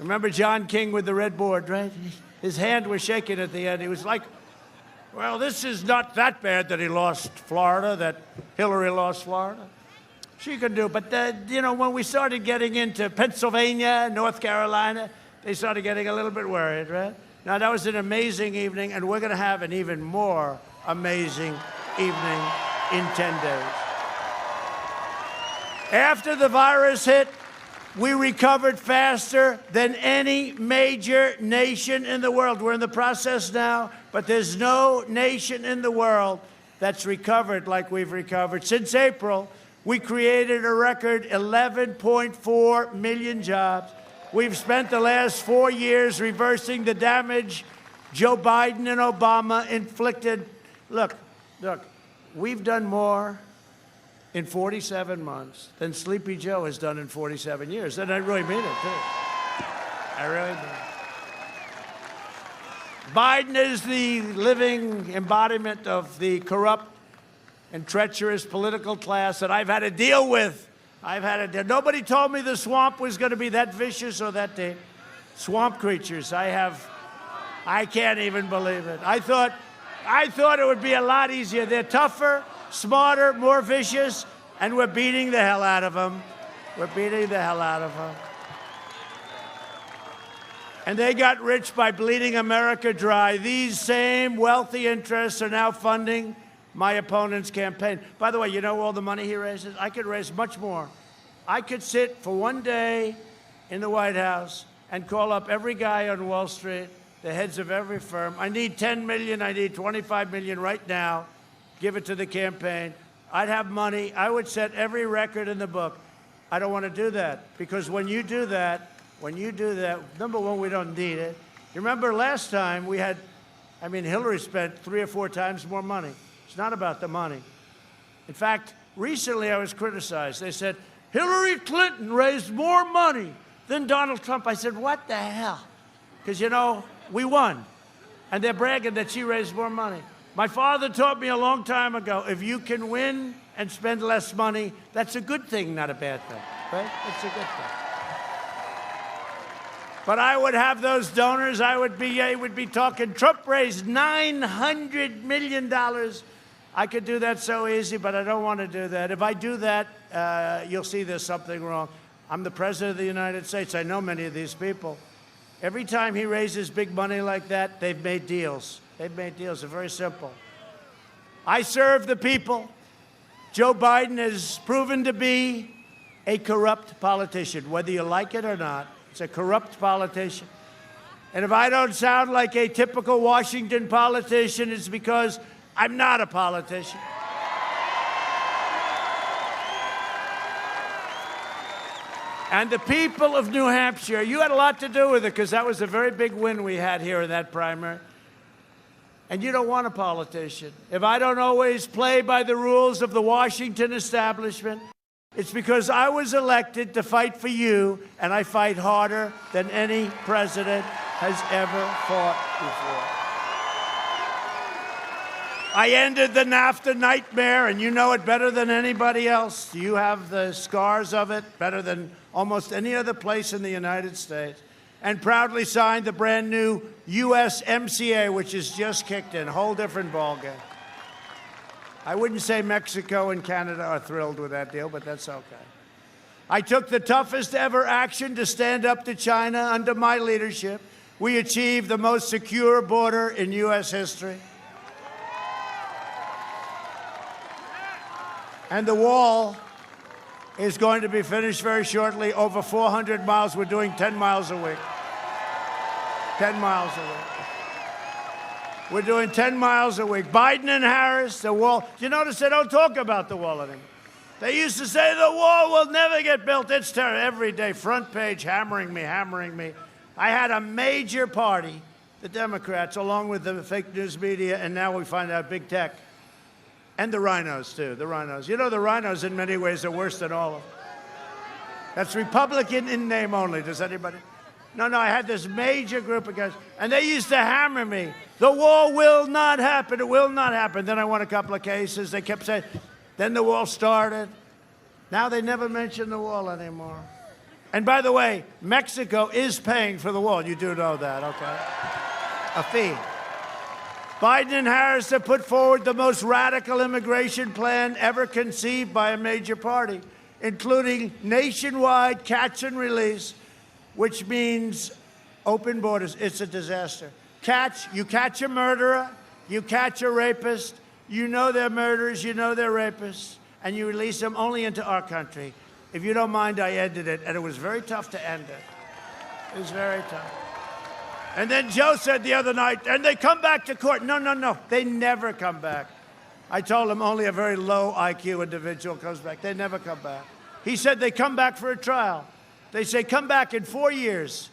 Remember John King with the red board, right? His hand was shaking at the end. He was like, well, this is not that bad that he lost Florida, that Hillary lost Florida. She can do, but you know, when we started getting into Pennsylvania, North Carolina, they started getting a little bit worried, right? Now, that was an amazing evening, and we're going to have an even more amazing evening in 10 days. After the virus hit, we recovered faster than any major nation in the world. We're in the process now, but there's no nation in the world that's recovered like we've recovered. Since April, we created a record 11.4 million jobs. We've spent the last 4 years reversing the damage Joe Biden and Obama inflicted. Look, we've done more in 47 months than Sleepy Joe has done in 47 years. And I really mean it, too. I really mean it. Biden is the living embodiment of the corrupt and treacherous political class that I've had to deal with. Nobody told me the swamp was going to be that vicious or that deep. Swamp creatures. I can't even believe it. I thought it would be a lot easier. They're tougher, smarter, more vicious, and we're beating the hell out of them. We're beating the hell out of them. And they got rich by bleeding America dry. These same wealthy interests are now funding my opponent's campaign. By the way, you know all the money he raises? I could raise much more. I could sit for one day in the White House and call up every guy on Wall Street, the heads of every firm. I need 10 million, I need 25 million right now. Give it to the campaign. I'd have money. I would set every record in the book. I don't want to do that, because when you do that, number one, we don't need it. You remember last time Hillary spent 3 or 4 times more money. It's not about the money. In fact, recently I was criticized. They said, Hillary Clinton raised more money than Donald Trump. I said, what the hell? Because, we won. And they're bragging that she raised more money. My father taught me a long time ago, if you can win and spend less money, that's a good thing, not a bad thing. Right? It's a good thing. But I would have those donors. I would be talking, Trump raised $900 million. I could do that so easy, but I don't want to do that. If I do that, you'll see there's something wrong. I'm the president of the United States. I know many of these people. Every time he raises big money like that, they've made deals. They've made deals. They're very simple. I serve the people. Joe Biden has proven to be a corrupt politician, whether you like it or not. It's a corrupt politician. And if I don't sound like a typical Washington politician, it's because I'm not a politician. And the people of New Hampshire, you had a lot to do with it, because that was a very big win we had here in that primary. And you don't want a politician. If I don't always play by the rules of the Washington establishment, it's because I was elected to fight for you, and I fight harder than any president has ever fought before. I ended the NAFTA nightmare, and you know it better than anybody else. You have the scars of it better than almost any other place in the United States, and proudly signed the brand new USMCA, which has just kicked in. A whole different ballgame. I wouldn't say Mexico and Canada are thrilled with that deal, but that's okay. I took the toughest ever action to stand up to China under my leadership. We achieved the most secure border in U.S. history. And the wall is going to be finished very shortly, over 400 miles. We're doing 10 miles a week. 10 miles a week. We're doing 10 miles a week. Biden and Harris, the wall. You notice they don't talk about the wall anymore. They used to say the wall will never get built. It's terrible. Every day, front page, hammering me. I had a major party, the Democrats, along with the fake news media, and now we find out big tech. And the rhinos, too, the rhinos. You know, the rhinos in many ways are worse than all of them. That's Republican in name only. Does anybody? No, I had this major group of guys, and they used to hammer me. The wall will not happen. It will not happen. Then I won a couple of cases. They kept saying, then the wall started. Now they never mention the wall anymore. And by the way, Mexico is paying for the wall. You do know that, okay? A fee. Biden and Harris have put forward the most radical immigration plan ever conceived by a major party, including nationwide catch and release, which means open borders. It's a disaster. You catch a murderer, you catch a rapist, you know they're murderers, you know they're rapists, and you release them only into our country. If you don't mind, I ended it, and it was very tough to end it. It was very tough. And then Joe said the other night, and they come back to court. No. They never come back. I told him only a very low IQ individual comes back. They never come back. He said they come back for a trial. They say, come back in 4 years.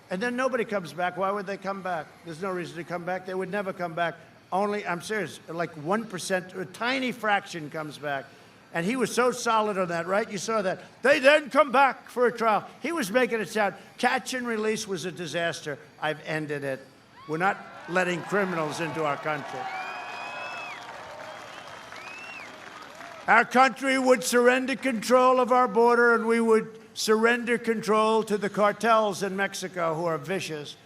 And then nobody comes back. Why would they come back? There's no reason to come back. They would never come back. Only, I'm serious, like 1%, a tiny fraction comes back. And he was so solid on that, right? You saw that. They then come back for a trial. He was making it sound, catch and release was a disaster. I've ended it. We're not letting criminals into our country. Our country would surrender control of our border, and we would surrender control to the cartels in Mexico, who are vicious.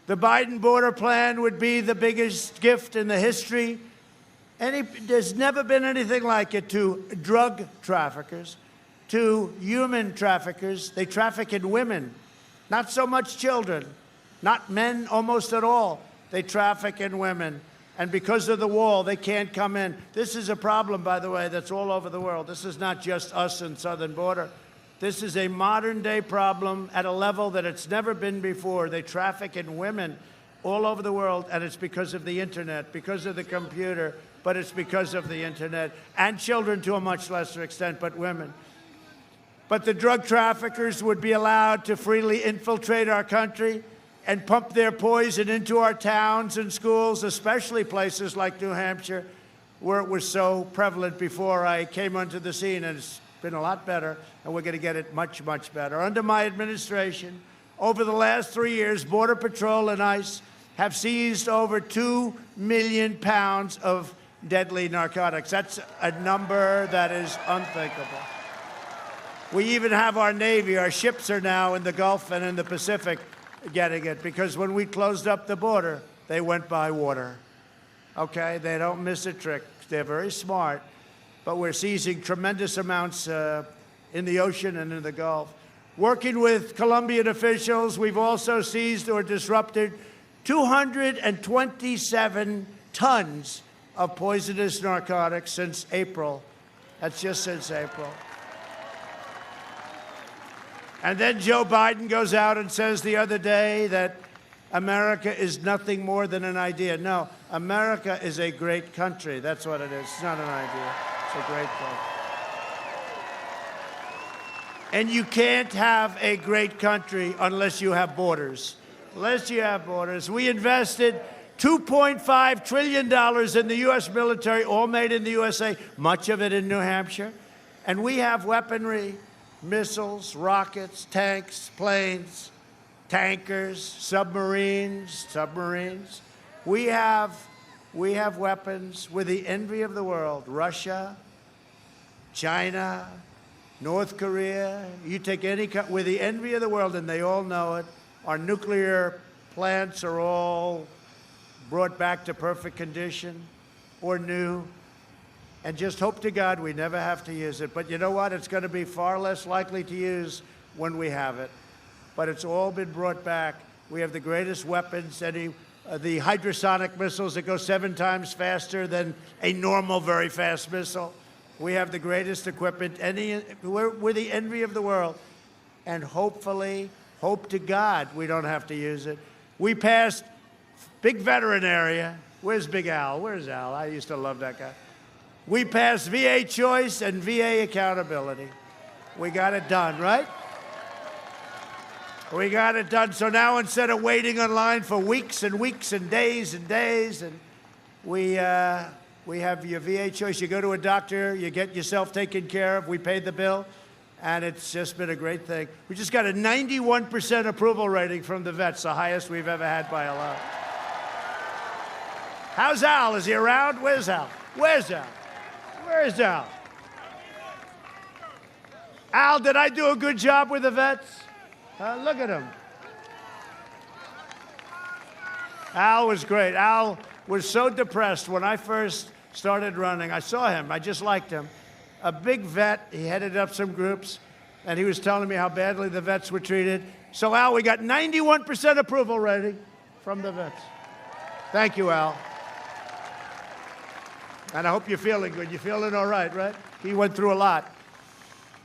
The Biden border plan would be the biggest gift in the history. There's never been anything like it to drug traffickers, to human traffickers. They traffic in women, not so much children, not men almost at all. They traffic in women. And because of the wall, they can't come in. This is a problem, by the way, that's all over the world. This is not just us in southern border. This is a modern-day problem at a level that it's never been before. They traffic in women all over the world, and it's because of the internet, because of the computer, but it's because of the internet, and children to a much lesser extent, but women. But the drug traffickers would be allowed to freely infiltrate our country and pump their poison into our towns and schools, especially places like New Hampshire, where it was so prevalent before I came onto the scene, and it's been a lot better, and we're going to get it much, much better. Under my administration, over the last 3 years, Border Patrol and ICE have seized over 2 million pounds of deadly narcotics. That's a number that is unthinkable. We even have our Navy, our ships are now in the Gulf and in the Pacific getting it, because when we closed up the border, they went by water. Okay, they don't miss a trick. They're very smart, but we're seizing tremendous amounts in the ocean and in the Gulf. Working with Colombian officials, we've also seized or disrupted 227 tons of poisonous narcotics since April. That's just since April. And then Joe Biden goes out and says the other day that America is nothing more than an idea. No, America is a great country. That's what it is. It's not an idea. It's a great country. And you can't have a great country unless you have borders. Unless you have borders. We invested $2.5 trillion in the U.S. military, all made in the USA, much of it in New Hampshire. And we have weaponry, missiles, rockets, tanks, planes, tankers, submarines. We have weapons. We're the envy of the world. Russia, China, North Korea, you take any, we're the envy of the world, and they all know it. Our nuclear plants are all brought back to perfect condition or new. And just hope to God we never have to use it. But you know what? It's going to be far less likely to use when we have it. But it's all been brought back. We have the greatest weapons, the hypersonic missiles that go 7 times faster than a normal very fast missile. We have the greatest equipment. We're the envy of the world. And hopefully, hope to God we don't have to use it. We passed big veteran area. Where's Big Al? Where's Al? I used to love that guy. We passed VA choice and VA accountability. We got it done, right? We got it done. So now instead of waiting online for weeks and weeks and days, and we have your VA choice. You go to a doctor, you get yourself taken care of. We paid the bill, and it's just been a great thing. We just got a 91% approval rating from the vets, the highest we've ever had by a lot. How's Al? Is he around? Where's Al? Where's Al? Where's Al? Al, did I do a good job with the vets? Look at him. Al was great. Al was so depressed when I first started running. I saw him. I just liked him. A big vet. He headed up some groups, and he was telling me how badly the vets were treated. So, Al, we got 91% approval rating from the vets. Thank you, Al. And I hope you're feeling good. You're feeling all right, right? He went through a lot.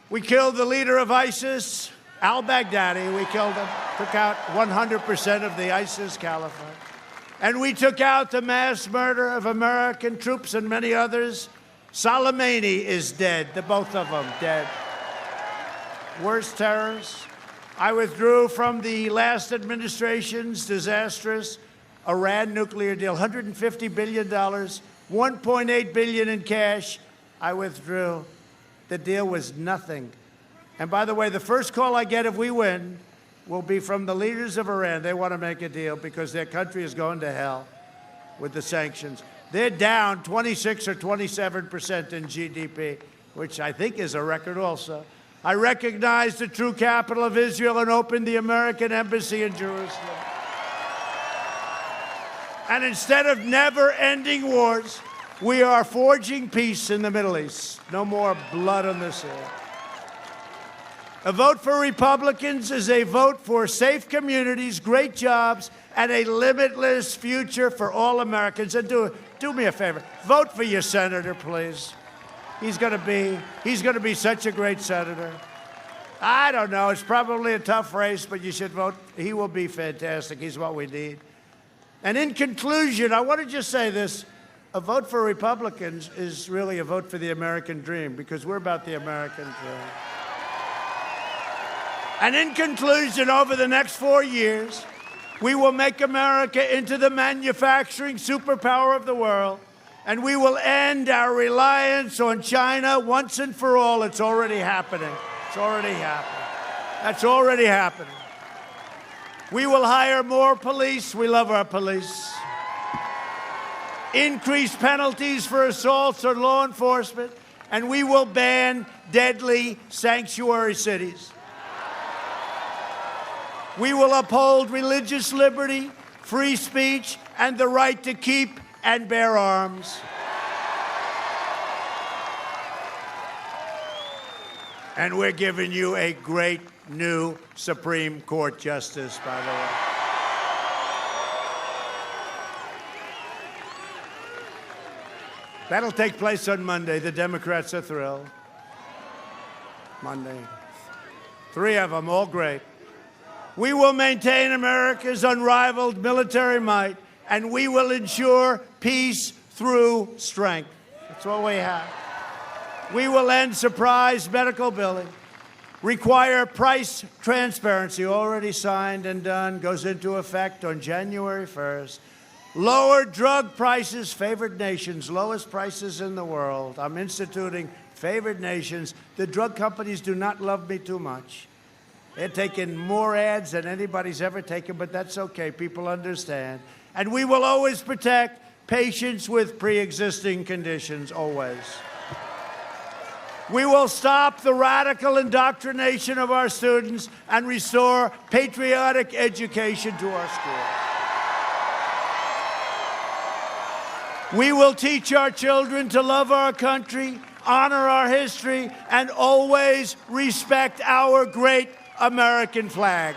We killed the leader of ISIS, al-Baghdadi. We killed him. Took out 100% of the ISIS caliphate. And we took out the mass murder of American troops and many others. Soleimani is dead. The both of them dead. Worst terrorists. I withdrew from the last administration's disastrous Iran nuclear deal. $150 billion. $1.8 billion in cash. I withdrew. The deal was nothing. And by the way, the first call I get if we win will be from the leaders of Iran. They want to make a deal because their country is going to hell with the sanctions. They're down 26 or 27% in GDP, which I think is a record also. I recognize the true capital of Israel and opened the American embassy in Jerusalem. And instead of never-ending wars, we are forging peace in the Middle East. No more blood on this earth. A vote for Republicans is a vote for safe communities, great jobs, and a limitless future for all Americans. And do me a favor, vote for your senator, please. He's going to be such a great senator. I don't know, it's probably a tough race, but you should vote. He will be fantastic. He's what we need. And in conclusion, I want to just say this. A vote for Republicans is really a vote for the American dream, because we're about the American dream. And in conclusion, over the next 4 years, we will make America into the manufacturing superpower of the world, and we will end our reliance on China once and for all. It's already happening. It's already happening. That's already happening. We will hire more police. We love our police. Increase penalties for assaults on law enforcement, and we will ban deadly sanctuary cities. We will uphold religious liberty, free speech, and the right to keep and bear arms. And we're giving you a great new Supreme Court justice, by the way. That'll take place on Monday. The Democrats are thrilled. Monday. 3 of them, all great. We will maintain America's unrivaled military might, and we will ensure peace through strength. That's what we have. We will end surprise medical billing, require price transparency, already signed and done, goes into effect on January 1st. Lower drug prices, favored nations, lowest prices in the world. I'm instituting favored nations. The drug companies do not love me too much. They're taking more ads than anybody's ever taken, but that's okay. People understand. And we will always protect patients with pre-existing conditions, always. We will stop the radical indoctrination of our students and restore patriotic education to our schools. We will teach our children to love our country, honor our history, and always respect our great American flag.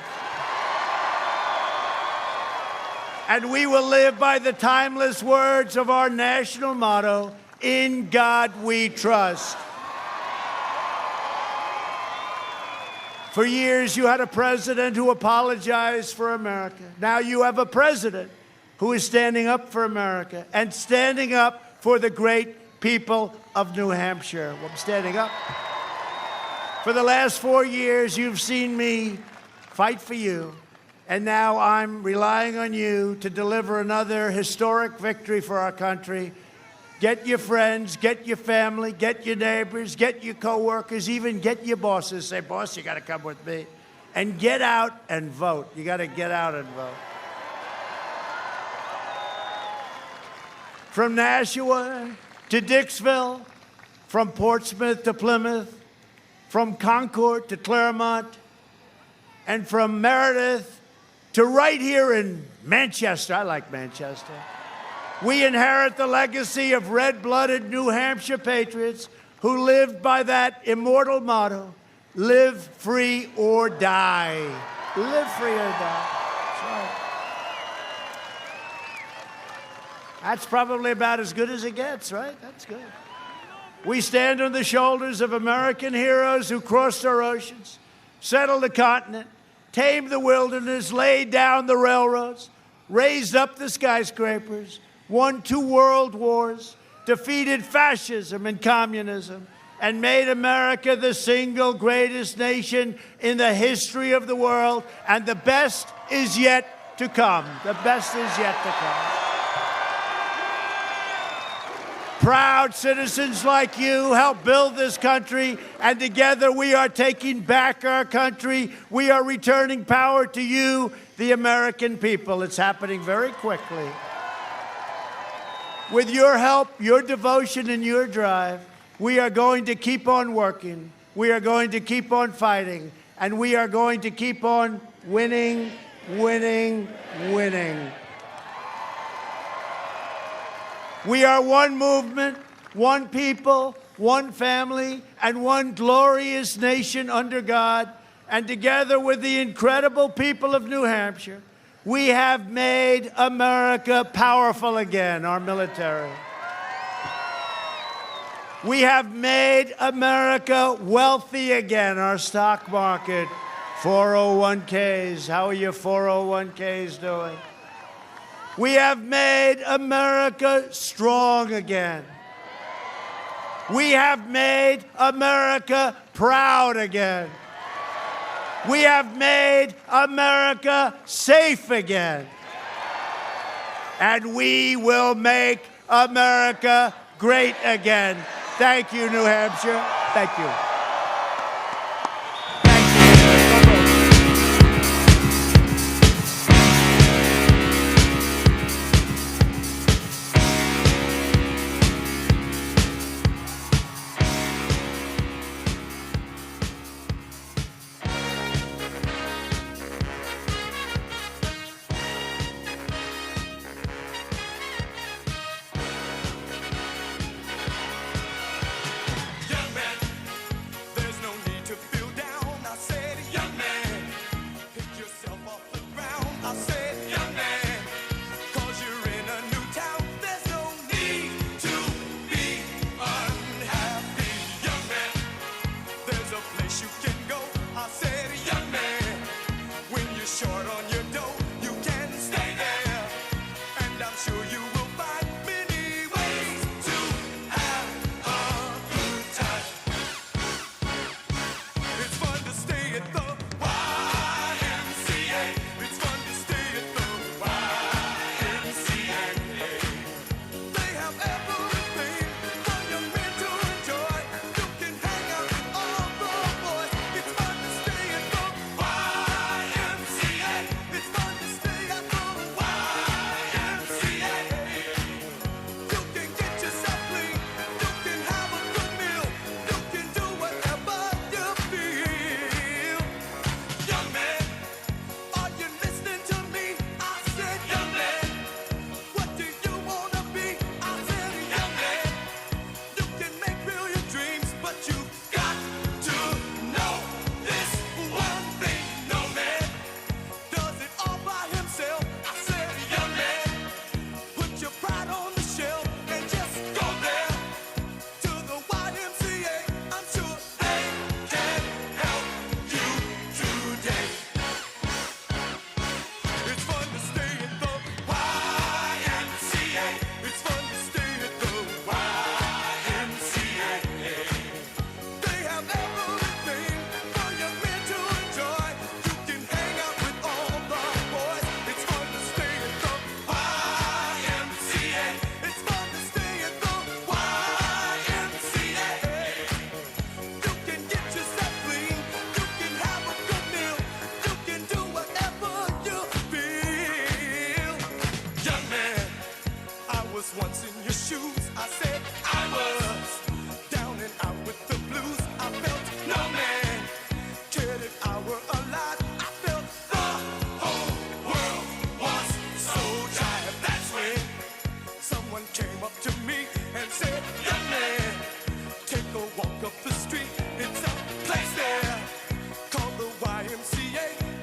And we will live by the timeless words of our national motto, "In God we trust." For years, you had a president who apologized for America. Now you have a president who is standing up for America and standing up for the great people of New Hampshire. Well, I'm standing up. For the last 4 years, you've seen me fight for you, and now I'm relying on you to deliver another historic victory for our country. Get your friends, get your family, get your neighbors, get your coworkers, even get your bosses. Say, boss, you got to come with me. And get out and vote. You got to get out and vote. From Nashua to Dixville, from Portsmouth to Plymouth, from Concord to Claremont, and from Meredith to right here in Manchester. I like Manchester. We inherit the legacy of red-blooded New Hampshire patriots who lived by that immortal motto, live free or die. Live free or die. That's right. That's probably about as good as it gets, right? That's good. We stand on the shoulders of American heroes who crossed our oceans, settled the continent, tamed the wilderness, laid down the railroads, raised up the skyscrapers, won 2 world wars, defeated fascism and communism, and made America the single greatest nation in the history of the world. And the best is yet to come. The best is yet to come. Proud citizens like you help build this country, and together we are taking back our country. We are returning power to you, the American people. It's happening very quickly. With your help, your devotion, and your drive, we are going to keep on working. We are going to keep on fighting. And we are going to keep on winning, winning, winning. We are one movement, one people, one family, and one glorious nation under God. And together with the incredible people of New Hampshire, we have made America powerful again, our military. We have made America wealthy again, our stock market, 401ks. How are your 401ks doing? We have made America strong again. We have made America proud again. We have made America safe again. And we will make America great again. Thank you, New Hampshire. Thank you. Walk up the street, it's a place there called the YMCA.